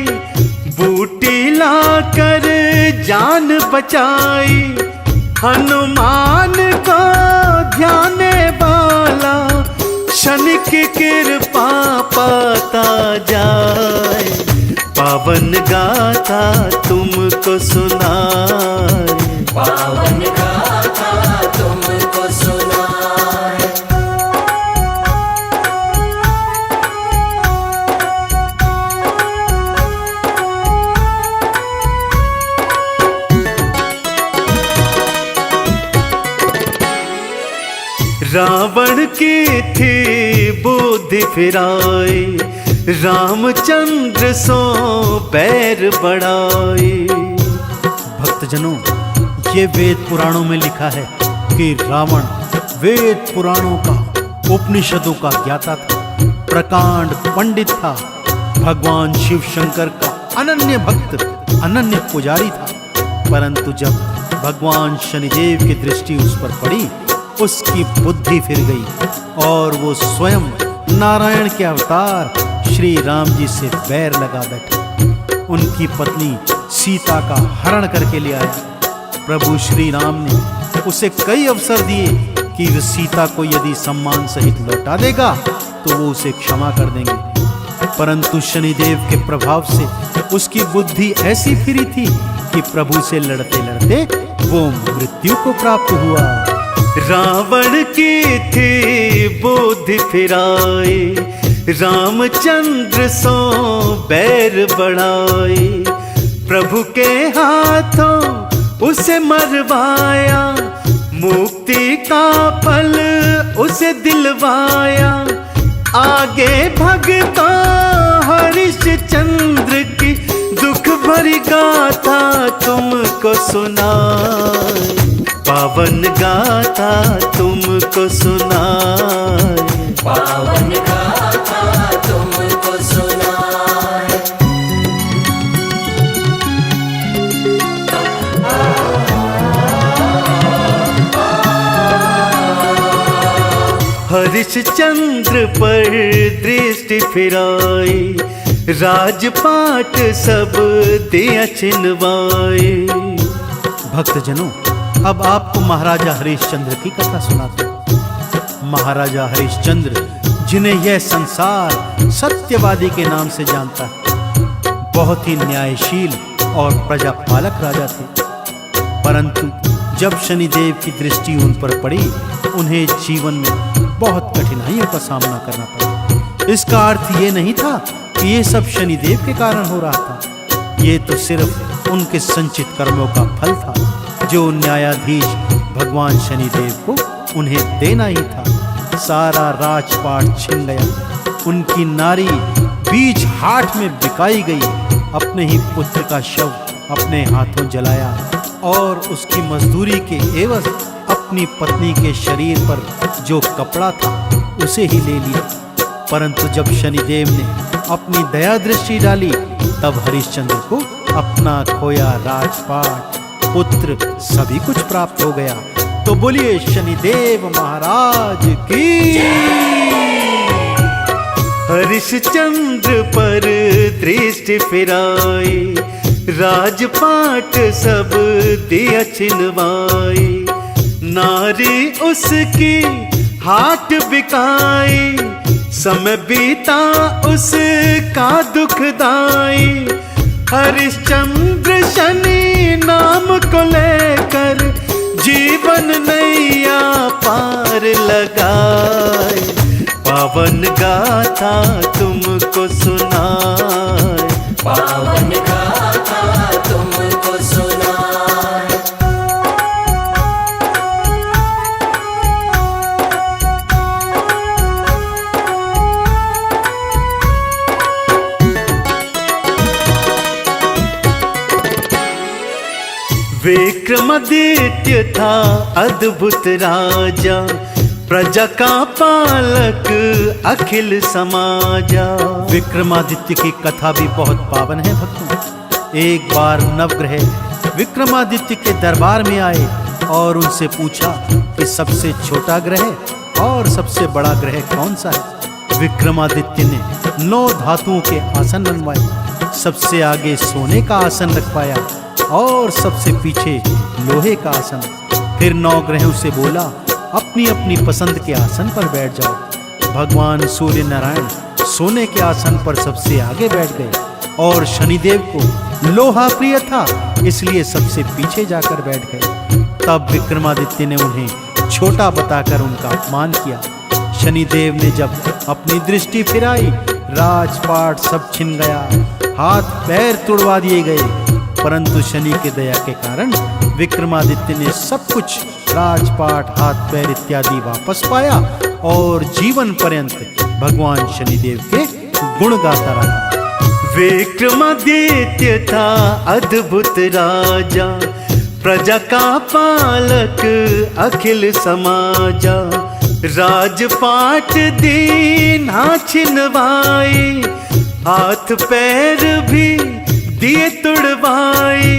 बूटी लाकर जान बचाई। हनुमान को ध्याने वाला शनि की कृपा पा गाता जाए, पावन गाथा तुमको सुनाए। पावन गाथा तुमको सुनाए। रावण की थी बुद्धि फिराए, रामचंद्र सो बैर बढ़ाए। भक्तजनों, ये वेद पुराणों में लिखा है कि रावण वेद पुराणों का, उपनिषदों का ज्ञाता था, प्रकांड पंडित था, भगवान शिव शंकर का अनन्य भक्त, अनन्य पुजारी था। परंतु जब भगवान शनिदेव की दृष्टि उस पर पड़ी, उसकी बुद्धि फिर गई और वो स्वयं नारायण के अवतार श्री राम जी से बैर लगा बैठे। उनकी पत्नी सीता का हरण करके ले आया। प्रभु श्री राम ने उसे कई अवसर दिए कि वह सीता को यदि सम्मान सहित लौटा देगा तो वो उसे क्षमा कर देंगे, परंतु शनिदेव के प्रभाव से उसकी बुद्धि ऐसी फिरी थी कि प्रभु से लड़ते लड़ते वो मृत्यु को प्राप्त हुआ। रावण की थी बुद्धि फिराए, रामचंद्र सो बैर बढ़ाए। प्रभु के हाथों उसे मरवाया, मुक्ति का फल उसे दिलवाया। आगे भगता हरिश्चंद्र की दुख भरी गाथा तुमको सुनाए। पावन गाथा तुमको सुनाए। पावन गाथा तुमको सुनाए। हरिश्चंद्र पर दृष्टि फिराए, राजपाट सब दिया छिनवाए। भक्तजनों, अब आपको महाराजा हरिश्चंद्र की कथा सुनाते हैं। महाराजा हरिश्चंद्र, जिन्हें यह संसार सत्यवादी के नाम से जानता है, बहुत ही न्यायशील और प्रजापालक राजा थे। परंतु जब शनिदेव की दृष्टि उन पर पड़ी, उन्हें जीवन में बहुत कठिनाइयों का सामना करना पड़ा। इसका अर्थ ये नहीं था कि ये सब शनिदेव के कारण हो रहा था। ये तो सिर्फ उनके संचित कर्मों का फल था, जो न्यायाधीश भगवान शनिदेव को उन्हें देना ही था। सारा राजपाट छिन गया, उनकी नारी बीच हाट में बिकाई गई, अपने ही पुत्र का शव अपने हाथों जलाया और उसकी मजदूरी के एवज अपनी पत्नी के शरीर पर जो कपड़ा था उसे ही ले लिया। परंतु जब शनिदेव ने अपनी दया दृष्टि डाली, तब हरिश्चंद्र को अपना खोया राजपाट, पुत्र सभी कुछ प्राप्त हो गया। तो बोलिए शनिदेव महाराज की। हरिश्चंद्र पर दृष्टि फिराए, राजपाट सब दिया छिनवाए। नारी उसकी हाट बिकाई, समय बीता उसका दुखदाई। हरिश्चंद्र शनि नाम को लेकर जीवन नैया पार लगाए। पावन गाथा तुमको सुनाए। पावन गाथा तुमको सुनाए। विक्रमादित्य था अद्भुत राजा, प्रजा का पालक अखिल समाजा। विक्रमादित्य की कथा भी बहुत पावन है भक्तों। एक बार नवग्रह विक्रमादित्य के दरबार में आए और उनसे पूछा कि सबसे छोटा ग्रह और सबसे बड़ा ग्रह कौन सा है। विक्रमादित्य ने 9 धातुओं के आसन बनवाए, सबसे आगे सोने का आसन रखवाया और सबसे पीछे लोहे का आसन। फिर 9 ग्रहों से बोला, अपनी अपनी पसंद के आसन पर बैठ जाओ। भगवान सूर्य नारायण सोने के आसन पर सबसे आगे बैठ गए और शनिदेव को लोहा प्रिय था, इसलिए सबसे पीछे जाकर बैठ गए। तब विक्रमादित्य ने उन्हें छोटा बताकर उनका अपमान किया। शनिदेव ने जब अपनी दृष्टि फिराई, राजपाट सब छिन गया, हाथ पैर तुड़वा दिए गए। परंतु शनि के दया के कारण विक्रमादित्य ने सब कुछ, राजपाट, हाथ पैर इत्यादि वापस पाया और जीवन पर्यंत भगवान शनिदेव के गुण गाता रहा। विक्रमादित्य था अद्भुत राजा, प्रजा का पालक अखिल समाजा। राजपाट दीना छिनवाए, हाथ पैर भी दिए तुड़वाए।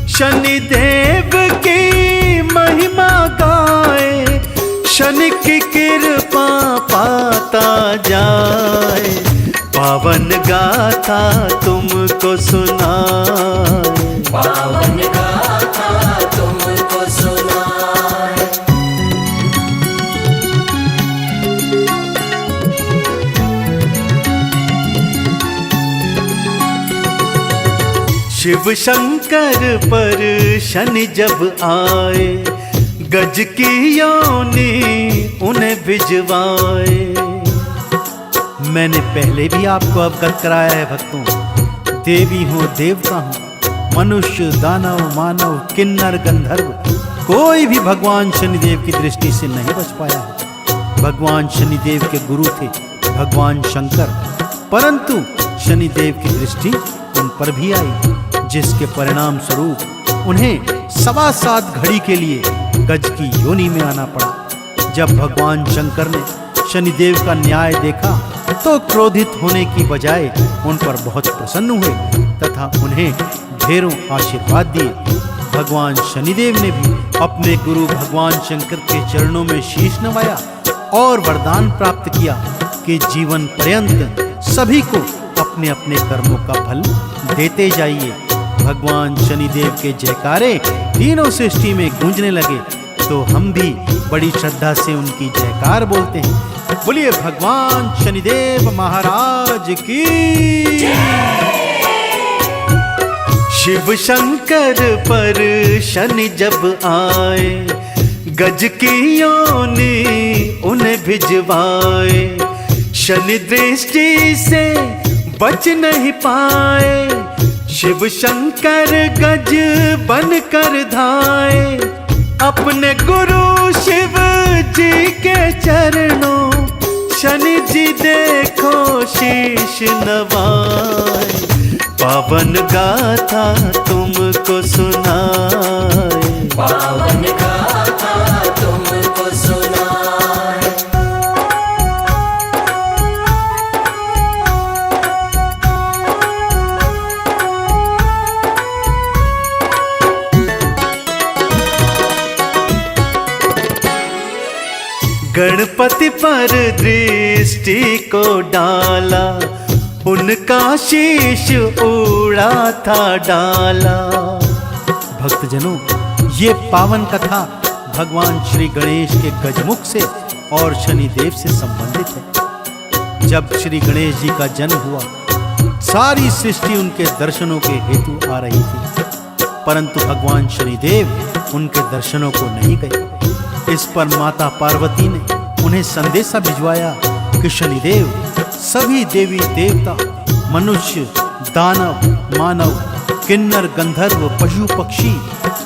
शनिदेव की महिमा गाए, शनि की कृपा पाता जाए। पावन गाथा तुमको सुनाए, पावन गाथा तुमको सुनाए। शिव शंकर पर शनि जब आए, गज की योनि उन्हें भिजवाए। मैंने पहले भी आपको अवगत कराया है भक्तों, देवी हो देवता हूँ, मनुष्य दानव मानव किन्नर गंधर्व, कोई भी भगवान शनिदेव की दृष्टि से नहीं बच पाया है। भगवान शनिदेव के गुरु थे भगवान शंकर, परंतु शनिदेव की दृष्टि उन पर भी आई, जिसके परिणाम स्वरूप उन्हें 7.25 घड़ी के लिए गज की योनि में आना पड़ा। जब भगवान शंकर ने शनिदेव का न्याय देखा तो क्रोधित होने की बजाय उन पर बहुत प्रसन्न हुए तथा उन्हें ढेरों आशीर्वाद दिए। भगवान शनिदेव ने भी अपने गुरु भगवान शंकर के चरणों में शीश नवाया और वरदान प्राप्त किया कि जीवन पर्यंत सभी को अपने अपने कर्मों का फल देते जाइए। भगवान शनिदेव के जयकारे तीनों सृष्टि में गूंजने लगे, तो हम भी बड़ी श्रद्धा से उनकी जयकार बोलते हैं। बोलिए भगवान शनिदेव महाराज की। शिव शंकर पर शनि जब आए, गज की योनि उन्हें भिजवाए। शनि दृष्टि से बच नहीं पाए, शिव शंकर गज बन कर धाए। अपने गुरु शिव जी के चरणों शनि जी देखो शीश नवाए। पावन गाथा तुमको सुनाए, पावन गाथा तुमको सुनाए। गणपति पर दृष्टि को डाला, उनका शीश उड़ा था डाला। भक्तजनों, ये पावन कथा भगवान श्री गणेश के गजमुख से और शनिदेव से संबंधित है। जब श्री गणेश जी का जन्म हुआ, सारी सृष्टि उनके दर्शनों के हेतु आ रही थी, परंतु भगवान शनिदेव उनके दर्शनों को नहीं गए। इस पर माता पार्वती ने उन्हें संदेशा भिजवाया कि शनिदेव सभी देवी देवता, मनुष्य, दानव, मानव, किन्नर, गंधर्व, पशु पक्षी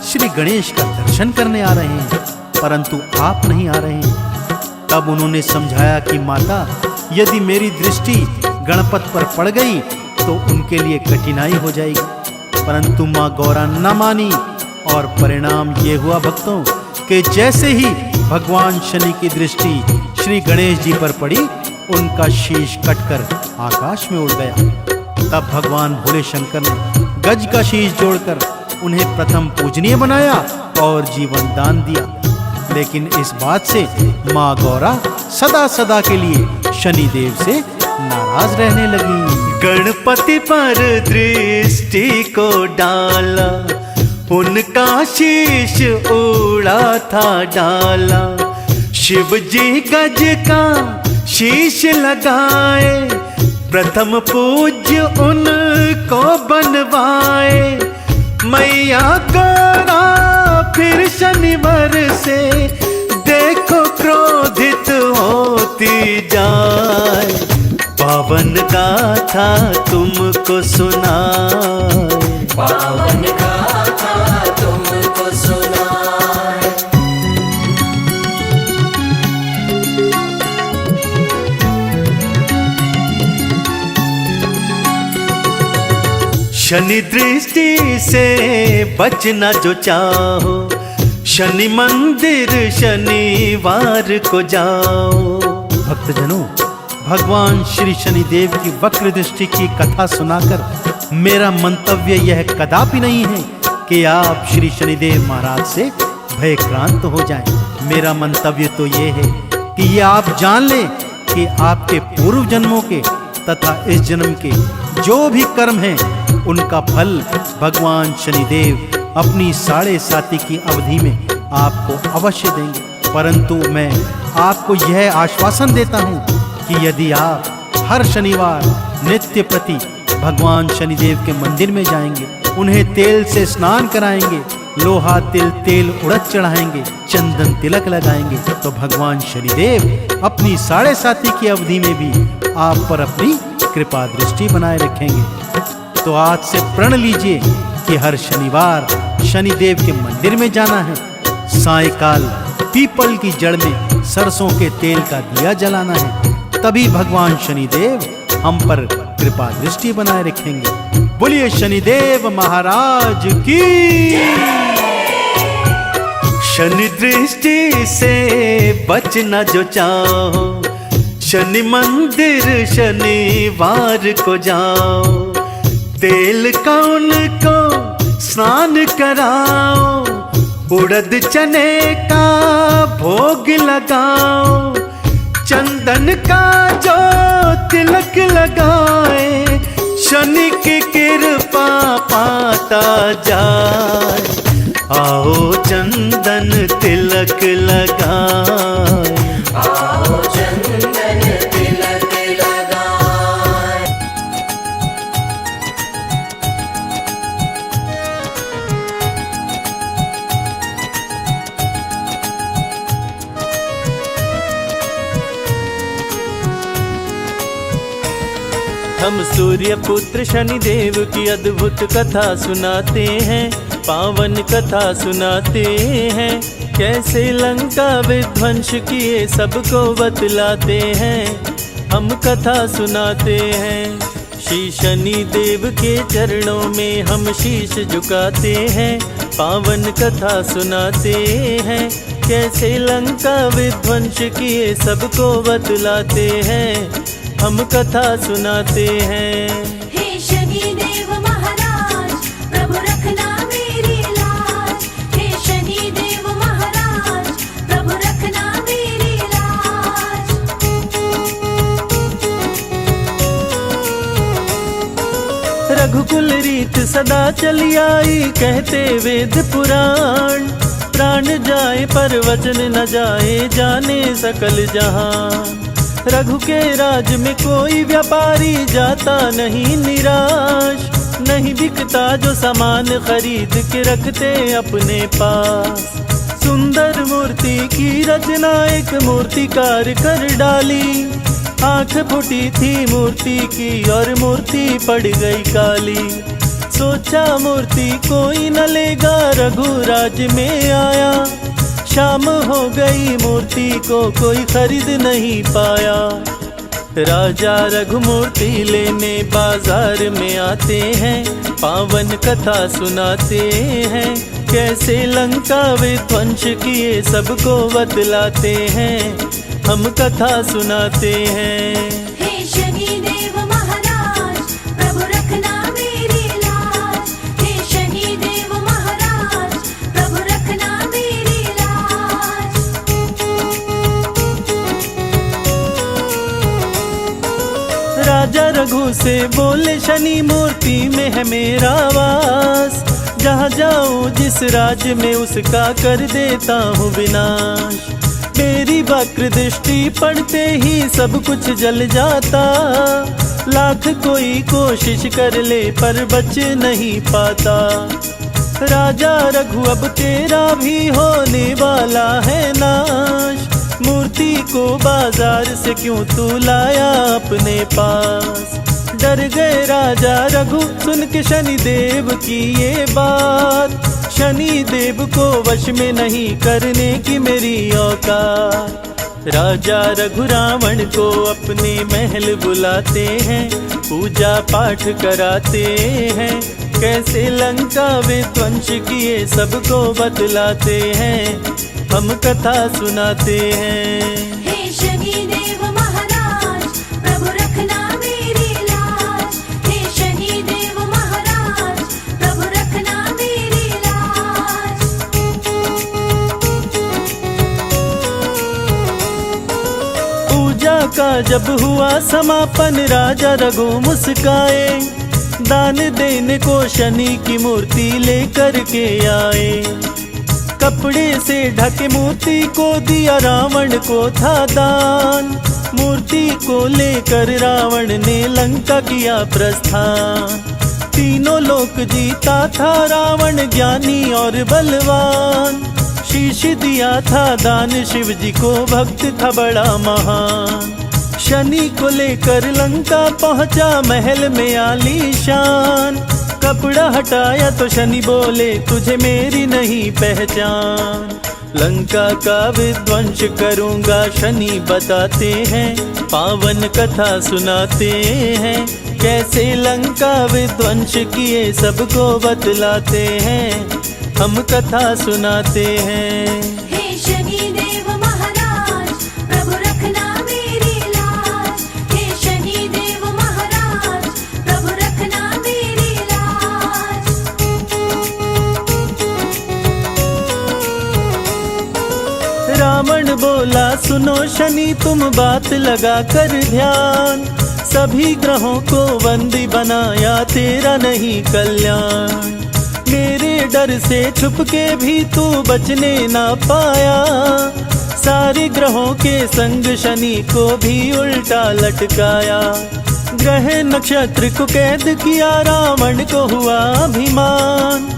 श्री गणेश का दर्शन करने आ रहे हैं, परंतु आप नहीं आ रहे हैं। तब उन्होंने समझाया कि माता, यदि मेरी दृष्टि गणपत पर पड़ गई तो उनके लिए कठिनाई हो जाएगी। परंतु माँ गौरा न मानी और परिणाम ये हुआ भक्तों कि जैसे ही भगवान शनि की दृष्टि श्री गणेश जी पर पड़ी, उनका शीश कटकर आकाश में उड़ गया। तब भगवान भोले शंकर ने गज का शीश जोड़कर उन्हें प्रथम पूजनीय बनाया और जीवन दान दिया। लेकिन इस बात से माँ गौरा सदा सदा के लिए शनिदेव से नाराज रहने लगी। गणपति पर दृष्टि को डाला, उनका शीश उड़ा था डाला। शिव जी गज का शीश लगाए, प्रथम पूज्य उनको बनवाए, मैया गौरा फिर शनिवार से देखो क्रोधित होती जाए। पावन गाथा तुमको सुनाए, पावन गाथा तुमको सुनाए। शनि दृष्टि से बचना जो चाहो, शनि मंदिर शनिवार को जाओ। भक्तजनों, भगवान श्री शनिदेव की वक्र दृष्टि की कथा सुनाकर मेरा मंतव्य यह कदापि नहीं है कि आप श्री शनिदेव महाराज से भयक्रांत हो जाएं। मेरा मंतव्य तो ये है कि ये आप जान लें कि आपके पूर्व जन्मों के तथा इस जन्म के जो भी कर्म हैं उनका फल भगवान शनिदेव अपनी 7.5 की अवधि में आपको अवश्य देंगे। परंतु मैं आपको यह आश्वासन देता हूँ कि यदि आप हर शनिवार नित्य प्रति भगवान शनिदेव के मंदिर में जाएंगे, उन्हें तेल से स्नान कराएंगे, लोहा तिल तेल उड़द चढ़ाएंगे, चंदन तिलक लगाएंगे, तो भगवान शनिदेव अपनी 7.5 की अवधि में भी आप पर अपनी कृपा दृष्टि बनाए रखेंगे। तो आज से प्रण लीजिए कि हर शनिवार शनिदेव के मंदिर में जाना है, सायंकाल पीपल की जड़ में सरसों के तेल का दिया जलाना है, तभी भगवान शनिदेव हम पर कृपा दृष्टि बनाए रखेंगे। बोलिए शनिदेव महाराज की। शनि दृष्टि से बचना जो चाहो, शनि मंदिर शनिवार को जाओ। तेल का उनको स्नान कराओ, उड़द चने का भोग लगाओ, चंदन का जो तिलक लगाए, शनि की कृपा पाता जाए। आओ चंदन तिलक लगाए, आओ चंदन तिलक लगाए। हम सूर्य पुत्र शनिदेव की अद्भुत कथा सुनाते हैं, पावन कथा सुनाते हैं। कैसे लंका विध्वंस किए सबको बतलाते हैं, हम कथा सुनाते हैं। श्री शनिदेव के चरणों में हम शीश झुकाते हैं, पावन कथा सुनाते हैं। कैसे लंका विध्वंस किए सबको बतलाते हैं, हम कथा सुनाते हैं। हे शनिदेव महाराज, प्रभु रखना मेरी लाज। हे शनिदेव महाराज, प्रभु रखना मेरी लाज। रघुकुल रीत सदा चली आई, कहते वेद पुराण। प्राण जाए पर वचन न जाए, जाने सकल जहान। रघु के राज में कोई व्यापारी जाता नहीं निराश, नहीं बिकता जो सामान खरीद के रखते अपने पास। सुंदर मूर्ति की रचना एक मूर्तिकार कर डाली, आंख फूटी थी मूर्ति की और मूर्ति पड़ गई काली। सोचा मूर्ति कोई न लेगा, रघुराज में आया। शाम हो गई मूर्ति को कोई खरीद नहीं पाया। राजा रघुमूर्ति लेने बाजार में आते हैं, पावन कथा सुनाते हैं। कैसे लंका विध्वंस किए सबको बतलाते हैं, हम कथा सुनाते हैं। हे शनिदेव महाराज, प्रभु रखना मेरी लाज। हे शनिदेव महाराज, प्रभु रखना मेरी लाज। राजा रघु से बोले शनि मूर्ति में है मेरा वास। जहाँ जाऊँ जिस राज्य में उसका कर देता हूँ विनाश। मेरी वक्र दृष्टि पड़ते ही सब कुछ जल जाता, लाख कोई कोशिश कर ले पर बच नहीं पाता। राजा रघु अब तेरा भी होने वाला है नाश, मूर्ति को बाजार से क्यों तू लाया अपने पास। डर गए राजा रघु सुन के शनि देव की ये बात, शनि देव को वश में नहीं करने की मेरी औकात। राजा रघु रावण को अपने महल बुलाते हैं, पूजा पाठ कराते हैं, कैसे लंका विध्वंस किए सबको बतलाते हैं, हम कथा सुनाते हैं। हे शनि देव महाराज प्रभु रखना मेरी लाज, हे शनि देव महाराज प्रभु रखना मेरी लाज। पूजा का जब हुआ समापन राजा रघु मुस्काए, दान देने को शनि की मूर्ति लेकर के आए। कपड़े से ढके मूर्ति को दिया रावण को था दान, मूर्ति को लेकर रावण ने लंका किया प्रस्थान। तीनों लोक जीता था रावण ज्ञानी और बलवान, शीश दिया था दान शिव जी को भक्त था बड़ा महान। शनि को लेकर लंका पहुंचा महल में आलीशान, कपड़ा हटाया तो शनि बोले तुझे मेरी नहीं पहचान। लंका का विध्वंस करूंगा शनि बताते हैं, पावन कथा सुनाते हैं, कैसे लंका विध्वंस किए सबको बतलाते हैं, हम कथा सुनाते हैं। हे शनि देव महाराज प्रभु रखना मेरी लाज, हे शनि देव महाराज प्रभु रखना मेरी लाज। रावण बोला सुनो शनि तुम बात लगा कर ध्यान, सभी ग्रहों को बंदी बनाया तेरा नहीं कल्याण। मेरे डर से छुप के भी तू बचने ना पाया, सारे ग्रहों के संग शनि को भी उल्टा लटकाया। ग्रह नक्षत्र को कैद किया रावण को हुआ अभिमान,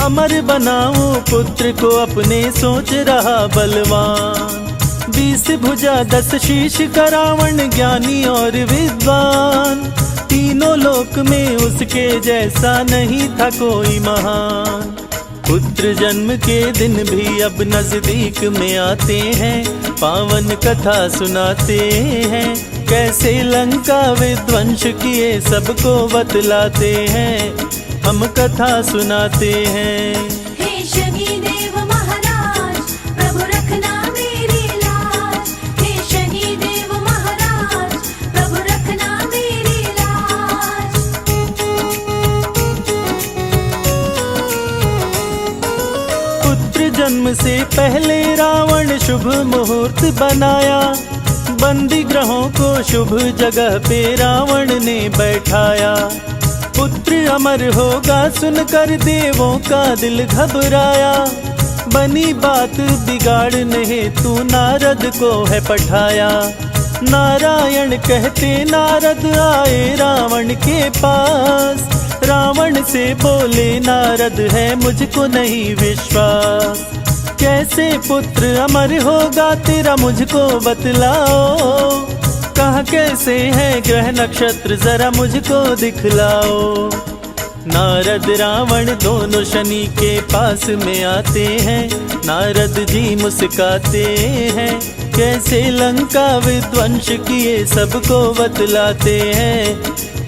अमर बनाऊं पुत्र को अपने सोच रहा बलवान। 20 भुजा 10 शीश का रावण ज्ञानी और विद्वान, तीनों लोक में उसके जैसा नहीं था कोई महान। पुत्र जन्म के दिन भी अब नजदीक में आते हैं, पावन कथा सुनाते हैं, कैसे लंका विध्वंस किए सबको बतलाते हैं, हम कथा सुनाते हैं। हे शनि देव महाराज प्रभु रखना मेरी लाज, हे शनि देव महाराज प्रभु रखना मेरी लाज। पुत्र जन्म से पहले रावण शुभ मुहूर्त बनाया, बंदी ग्रहों को शुभ जगह पे रावण ने बैठाया। पुत्र अमर होगा सुनकर देवों का दिल घबराया, बनी बात बिगाड़ने हेतु नारद को है पठाया। नारायण कहते नारद आए रावण के पास, रावण से बोले नारद है मुझको नहीं विश्वास। कैसे पुत्र अमर होगा तेरा मुझको बतलाओ, कहाँ कैसे है ग्रह नक्षत्र जरा मुझको दिखलाओ। नारद रावण दोनों शनि के पास में आते हैं, नारद जी मुस्काते हैं, कैसे लंका विध्वंस किए सबको बतलाते हैं,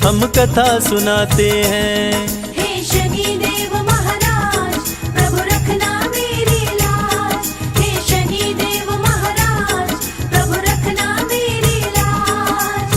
हम कथा सुनाते हैं। हे शनि देव महाराज प्रभु रखना मेरी लाज, हे शनि देव महाराज प्रभु रखना मेरी लाज।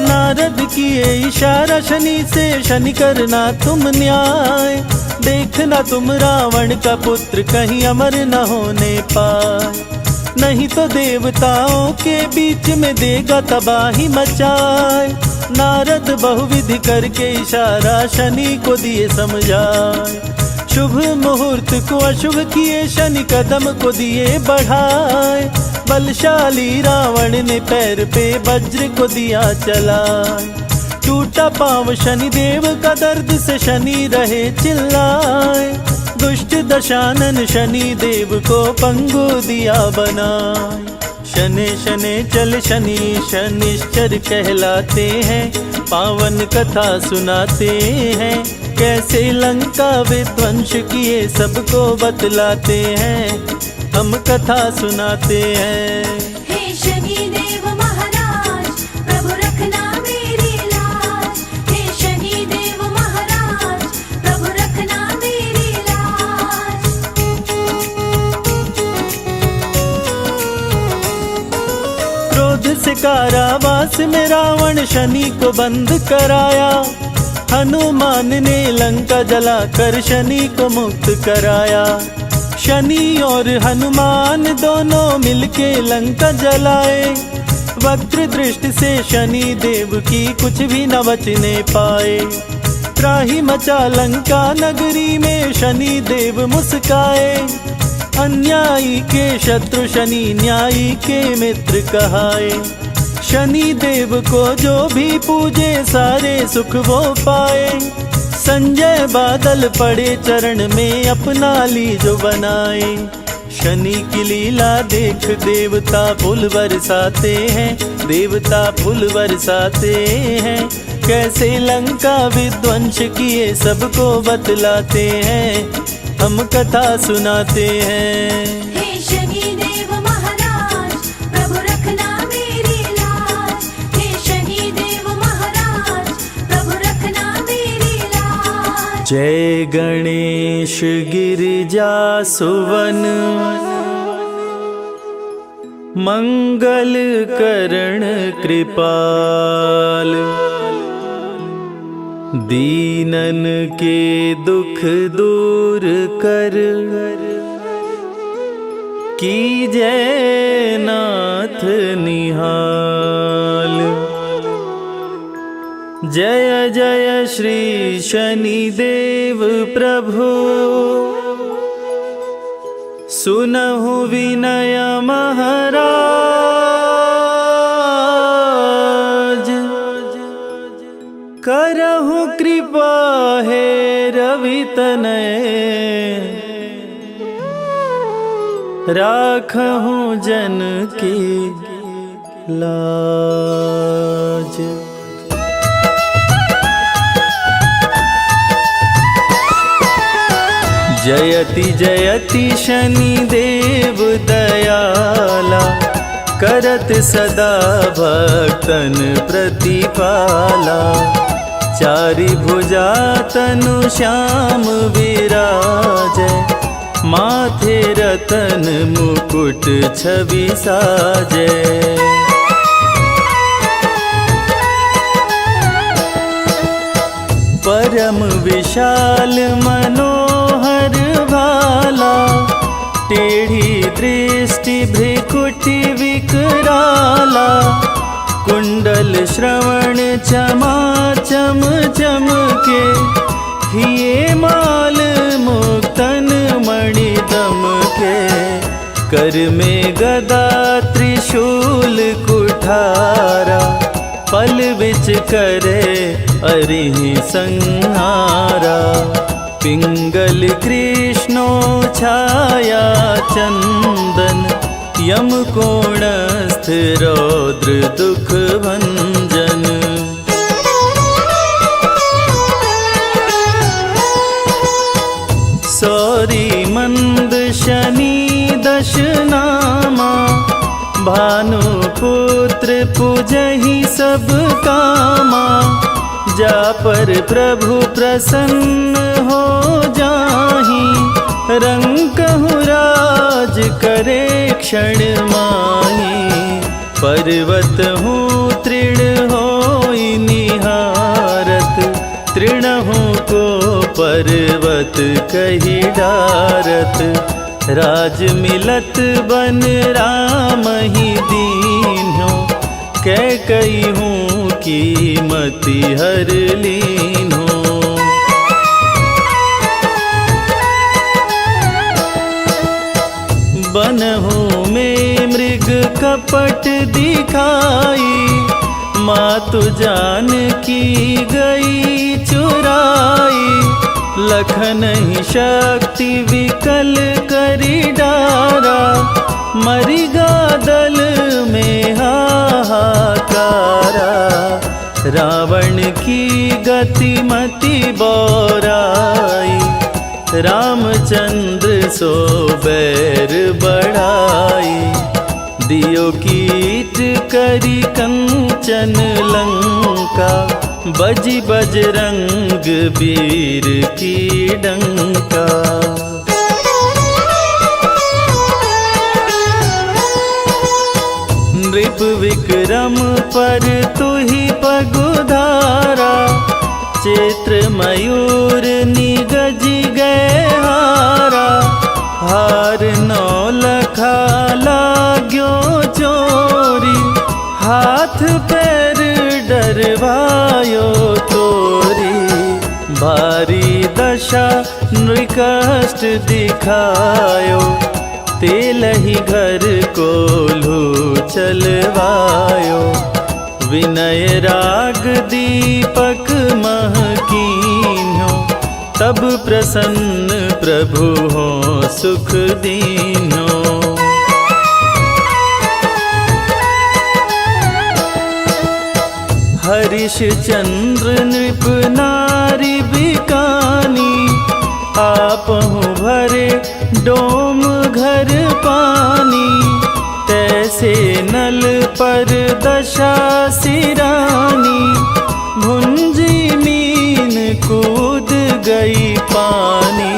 नारद किए इशारा शनि से, शनि करना तुम न्याय, देखना तुम रावण का पुत्र कहीं अमर न होने पाए, नहीं तो देवताओं के बीच में देगा तबाही मचाए। नारद बहुविधि करके इशारा शनि को दिए समझाए, शुभ मुहूर्त को अशुभ किए, शनि कदम को दिए बढ़ाए। बलशाली रावण ने पैर पे वज्र को दिया चलाए। टूटा पांव शनि देव का, दर्द से शनि रहे चिल्लाए। दुष्ट दशानन शनि देव को पंगु दिया बनाए। शनि शनि चल शनि शनिश्चर कहलाते हैं, पावन कथा सुनाते हैं। कैसे लंका विध्वंस किए सबको बतलाते हैं, हम कथा सुनाते हैं। हे शनि देव महाराज, प्रभु रखना मेरी लाज। हे शनि देव महाराज, प्रभु रखना मेरी लाज। क्रोध से कारावास में रावण शनि को बंद कराया। हनुमान ने लंका जलाकर शनि को मुक्त कराया। शनि और हनुमान दोनों मिलके लंका जलाए। वक्र दृष्टि से शनि देव की कुछ भी न बचने पाए। त्राही मचा लंका नगरी में शनि देव मुस्काए। अन्यायी के शत्रु शनि, न्यायी के मित्र कहाए। शनि देव को जो भी पूजे सारे सुख वो पाए। संजय बादल पड़े चरण में, अपना ली जो बनाए। शनि की लीला देख देवता फूल बरसाते हैं, देवता फूल बरसाते हैं। कैसे लंका विध्वंस किए सबको बतलाते हैं, हम कथा सुनाते हैं। हे शनि देव महाराज, प्रभु रखना मेरी लाज। हे शनि देव महाराज, प्रभु रखना मेरी लाज। जय गणेश गिरिजा सुवन, मंगल करण कृपाल। दीनन के दुख दूर कर, की जय नाथ निहाल। जय जय श्री शनि देव प्रभु, सुनहु विनय महाराज। करहु कृपा है रवि तनय, राखहु जन की लाज। जयति जयति शनि देव दयाला, करत सदा भक्तन प्रतिपाला। चारि भुजा तनु श्याम विराजै, माथे रतन मुकुट छवि साजै। परम विशाल मनोहर भाला, टेढ़ी दृष्टि भ्रिकुटि विकराला। कुंडल श्रवण चमाचम चमके, हिये माल मुक्तन मणि दमके। कर में गदा त्रिशूल कुठारा, पल बिच करे अरिहि संहारा। पिंगल कृष्णो छाया चंदन, यम कोणस्थ रौद्र दुख भंजन। सौरी मंद शनि दश नामा, भानुपुत्र पूजहि सब कामा। जा पर प्रभु प्रसन्न हो जाहि, रंकहु राज करे क्षण माहि। पर्वत हूँ तृण होई निहारत, तृणहु को पर्वत कहि डारत। राज मिलत बन राम ही दीन्हो, कैकई हूँ कीमति हर लीन्हो। बनहु में मृग कपट दिखाई, मातु जानकी गई चुराई। लखन ही शक्ति विकल करी डारा, मरिगा दल में हाहाकारा। रावण की गतिमति बोराई, रामचंद्र सो बैर बढ़ाई। दियो कीट करी कंचन लंका, बजी बजरंग वीर की डंका। नृप विक्रम पर तुहि पगुधारा, चैत्र मयूर निगजी गए हारा। हार नौ लखा लाग्यो चोरी, हाथ पैर डरवायो तोरी। भारी दशा नृकष्ट दिखायो, तेलहि घर कोल्हू चलवायो। विनय राग दीपक महकीन्यो, तब प्रसन्न प्रभु हो सुख दीन्यो। हरिश चंद्र नृप नारी बिकानी, आपहु भरे डोम घर पानी। तैसे नल पर दशा सिरानी, भुंजी मीन कूद गई पानी।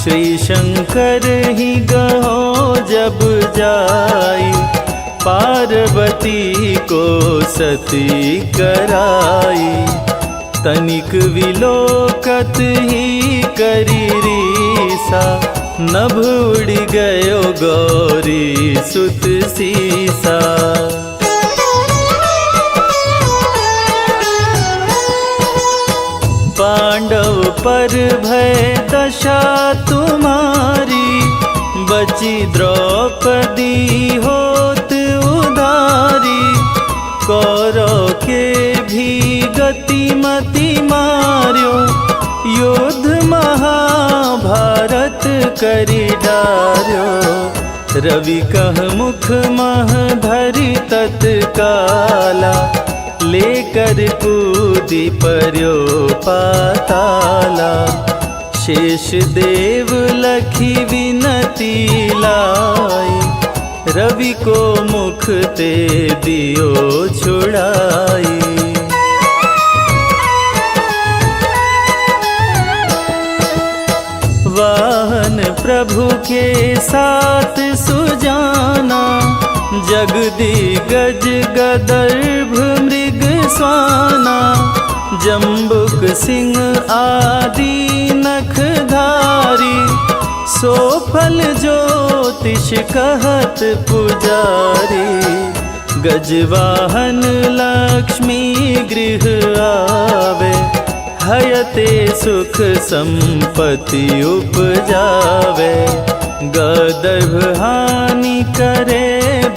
श्री शंकर ही गहो जब जाई, पार्वती को सती कराई। तनिक विलोकत ही करी रीसा, नभ उड़ गयो गौरी सुत सीसा। पांडव पर भय दशा तुम्हारी, बची द्रौपदी होत उधारी। कौरव के भी गतिमति मार्यो, युद्ध महाभारत करी डार्यो। रवि कह मुख मह धरि तत्काला, लेकर कूदी पर्यो पाताला। शेष देव लखी विनती लाई, रवि को मुख ते दियो छुड़ाई। वाहन प्रभु के साथ सुजाना, जगदिगज गदर्भ मृग स्वाना। जम्बुक सिंह आदि नखधारी, सोफल ज्योतिष कहत पुजारी। गजवाहन लक्ष्मी गृह आवे, हयते सुख संपत्ति उपजावे। गदर्भ हानि करे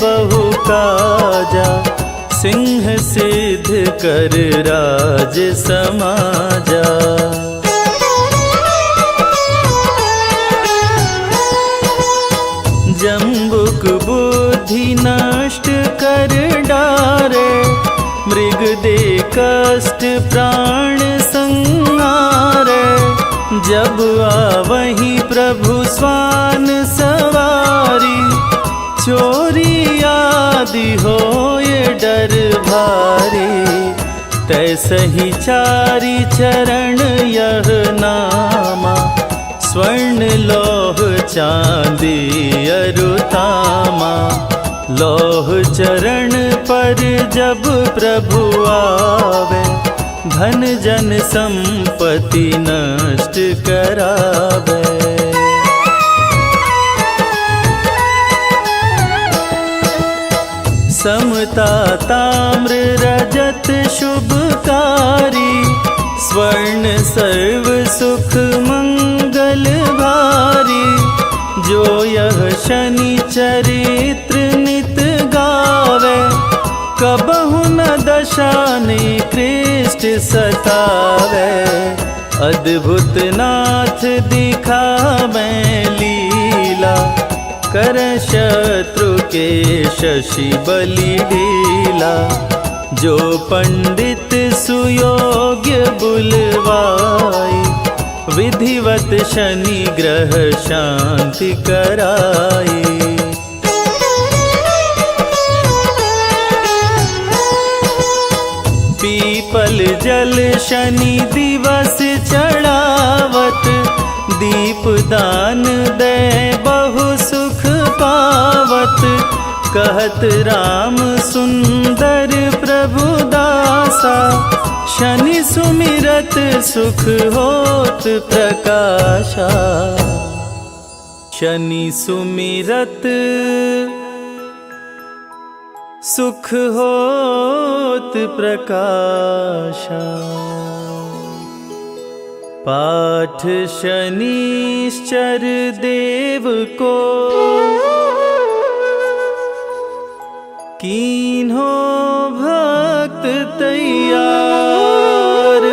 बहु काजा, सिंह सिद्ध कर राज समाजा। जम्बुक बुद्धि नष्ट कर डारे, मृग दे कष्ट प्राण संहारे। जब आवही प्रभु स्वान सवारी, चोरी आदि होए डर भारी। तैसही चारि चरण यह नामा, स्वर्ण लौह चांदी अरुतामा। लौह चरण पर जब प्रभु आवे, धन जन संपत्ति नष्ट करावे। समता ताम्र रजत शुभकारी, स्वर्ण सर्व सुख मंगल भारी। जो यह शनि चरित्र नित गावे, कबहु न दशा निकृष्ट सतावे। अद्भुत नाथ दिखावे लीला, कर शत्रु के शशि बलि ढीला। जो पंडित सुयोग्य बुलवाई, विधिवत शनि ग्रह शांति कराई। पीपल जल शनि दिवस चढ़ावत, दीप दान दे बहु सुख पावत। कहत राम सुंदर प्रभु दासा, शनि सुमिरत सुख होत प्रकाशा। शनि सुमिरत सुख होत प्रकाशा। पाठ शनिश्चर देव को, कीन्हो भक्त तैयार।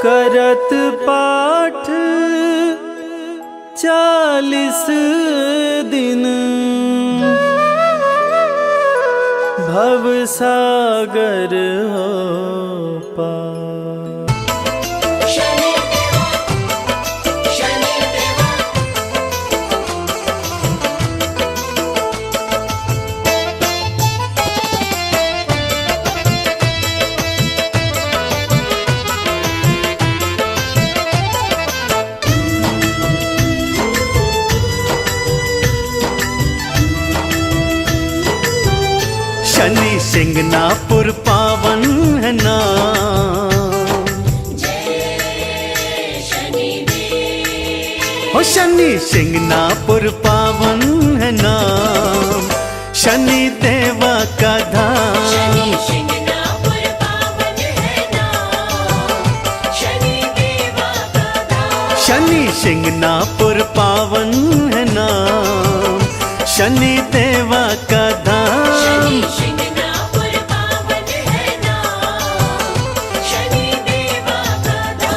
करत पाठ 40 दिन, भव सागर हो पार। शनि देवा, शनि देवा, शनि सिंगनापुर पावन है नाम। जय शनि देव। हो शनि सिंगनापुर पावन है नाम, शनि देवा का धाम। शनि सिंगनापुर पावन है नाम, शनि देवा का धाम। शनि सिंगनापुर पावन है नाम, शनि देवा का धाम। शनि सिंगनापुर पावन है नाम, शनि देवा का धाम।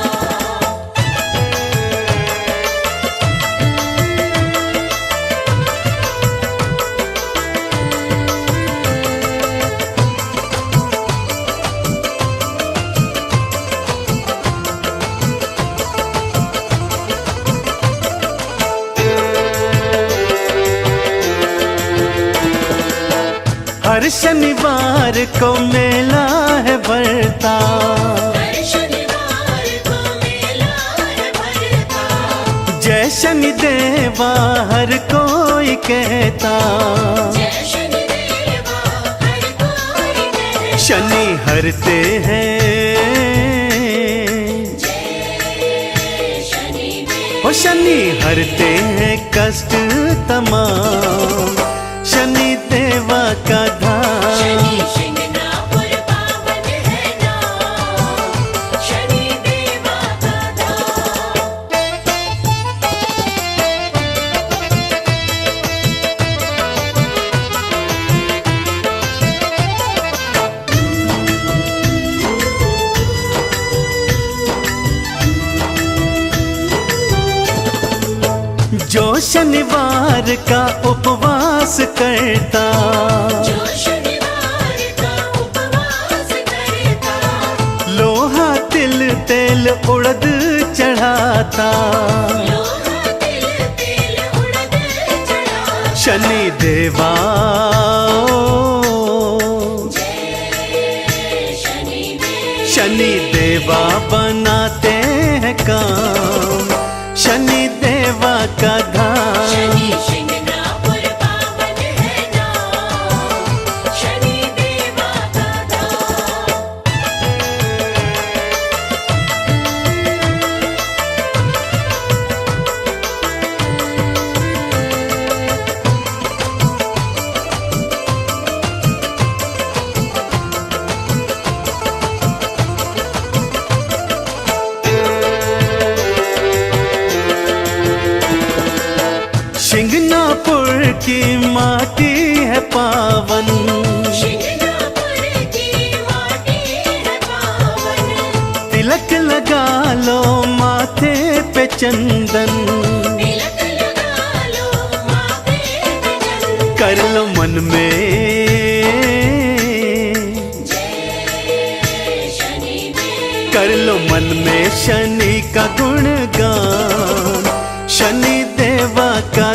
हर शनिवार को मेला है भरता, हर शनिवार को मेला है भरता। जय शनि देवा हर कोई कहता। जय शनि देवा हर कोई कहता। शनि हरते हैं, जय शनि देव। ओ शनि हरते हैं कष्ट तमाम, शनि देवा का धाम। शनि सिंगनापुर पावन है नाम, शनि देवा का धाम। जो शनिवार का उपवास करता, जो शनिवार का उपवास करता। लोहा तिल तेल उड़द चढ़ाता। लोहा तिल तेल उड़द चढ़ाता। शनि देवा जय शनि देव। शनि देवा बनाते हैं काम, शनि देवा का धाम। शनि सिंगनापुर पावन है नाम, शनि देवा का धाम। की माटी है पावन, शिंगणापुर की माटी है पावन, तिलक लगा लो माथे पे चंदन, तिलक लगा लो माथे पे चंदन। कर लो मन में, जय शनिदेव, कर लो मन में शनि का गुणगान, शनि देवा का